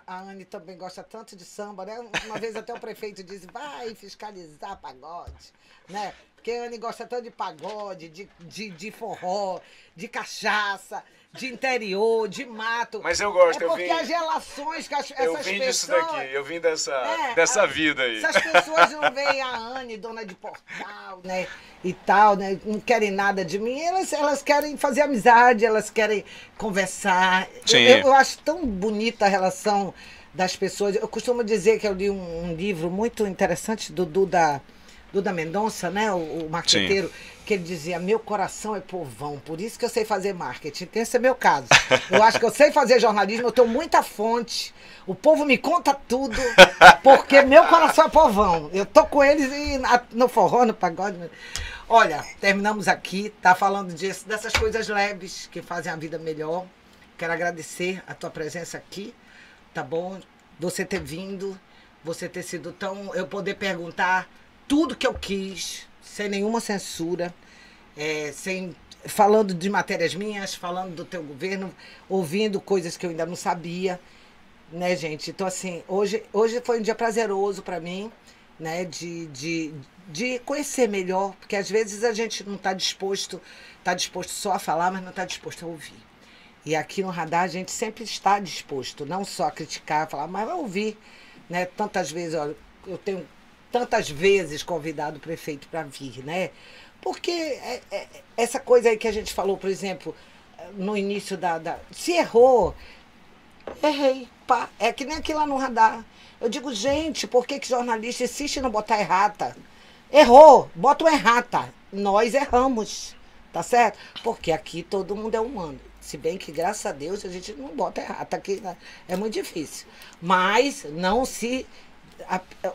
A Anne também gosta tanto de samba, né? Uma vez até o prefeito disse: vai fiscalizar pagode, né? Porque a Anne gosta tanto de pagode, de forró, de cachaça, de interior, de mato. Mas eu gosto, porque as relações que essas pessoas... Eu vim disso daqui, eu vim dessa vida aí. Essas pessoas não veem a Anne, dona de portal, né? E tal, né? Não querem nada de mim. Elas querem fazer amizade, elas querem conversar. Eu acho tão bonita a relação das pessoas. Eu costumo dizer que eu li um livro muito interessante do Duda Mendonça, né? O marqueteiro. Sim. Que ele dizia: meu coração é povão, por isso que eu sei fazer marketing. Esse é meu caso. Eu acho que eu sei fazer jornalismo, eu tenho muita fonte, o povo me conta tudo, porque meu coração é povão. Eu tô com eles no forró, no pagode. Olha, terminamos aqui, tá falando dessas coisas leves que fazem a vida melhor. Quero agradecer a tua presença aqui, tá bom? Você ter vindo, você ter sido tão... Eu poder perguntar tudo que eu quis, sem nenhuma censura, falando de matérias minhas, falando do teu governo, ouvindo coisas que eu ainda não sabia, né, gente? Então, assim, hoje foi um dia prazeroso para mim, né, de conhecer melhor, porque às vezes a gente não está disposto só a falar, mas não está disposto a ouvir. E aqui no Radar a gente sempre está disposto, não só a criticar, a falar, mas a ouvir, né? Tantas vezes, olha, eu tenho tantas vezes convidado o prefeito para vir, né? Porque essa coisa aí que a gente falou, por exemplo, no início se errou, errei, pá. É que nem aqui lá no Radar. Eu digo, gente, por que jornalista insiste em não botar errata? Errou, bota uma errata. Nós erramos, tá certo? Porque aqui todo mundo é humano. Se bem que, graças a Deus, a gente não bota errata aqui, né? É muito difícil. Mas não se...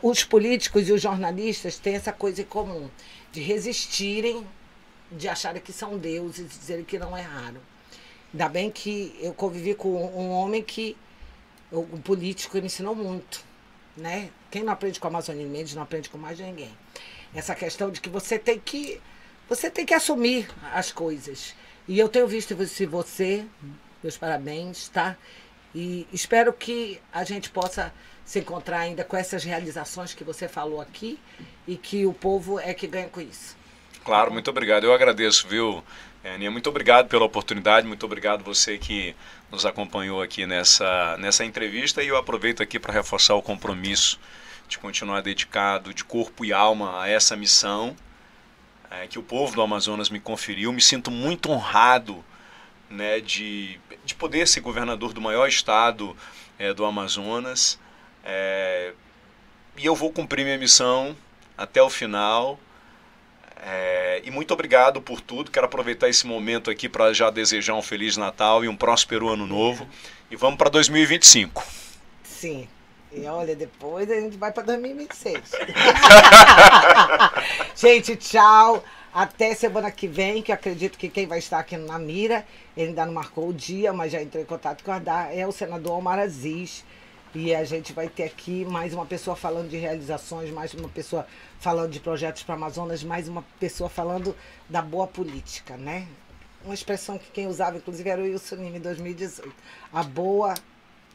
os políticos e os jornalistas têm essa coisa em comum, de resistirem, de acharem que são deuses e dizerem que não erraram. Ainda bem que eu convivi com um homem que, um político, me ensinou muito, né? Quem não aprende com a Amazônia Mendes não aprende com mais ninguém. Essa questão de que você tem que assumir as coisas. E eu tenho visto você, meus parabéns, tá? E espero que a gente possa se encontrar ainda com essas realizações que você falou aqui e que o povo é que ganha com isso. Claro, muito obrigado. Eu agradeço, viu, Aninha? Muito obrigado pela oportunidade, muito obrigado você que nos acompanhou aqui nessa entrevista, e eu aproveito aqui para reforçar o compromisso de continuar dedicado de corpo e alma a essa missão que o povo do Amazonas me conferiu. Me sinto muito honrado, né, de poder ser governador do maior estado do Amazonas. E eu vou cumprir minha missão até o final. E muito obrigado por tudo. Quero aproveitar esse momento aqui para já desejar um Feliz Natal e um próspero Ano Novo. E vamos para 2025. Sim. E olha, depois a gente vai para 2026. Gente, tchau. Até semana que vem, que eu acredito que quem vai estar aqui na mira, ele ainda não marcou o dia, mas já entrei em contato com a Radar, é o senador Omar Aziz. E a gente vai ter aqui mais uma pessoa falando de realizações, mais uma pessoa falando de projetos para Amazonas, mais uma pessoa falando da boa política, né? uma expressão que quem usava, inclusive, era o Wilson Lima em 2018. A boa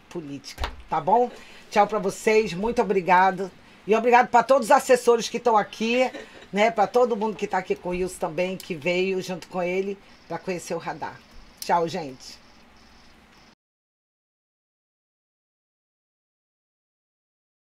política, tá bom? Tchau para vocês, muito obrigado. E obrigado para todos os assessores que estão aqui, né? Para todo mundo que está aqui com o Wilson também, que veio junto com ele para conhecer o radar. Tchau, gente.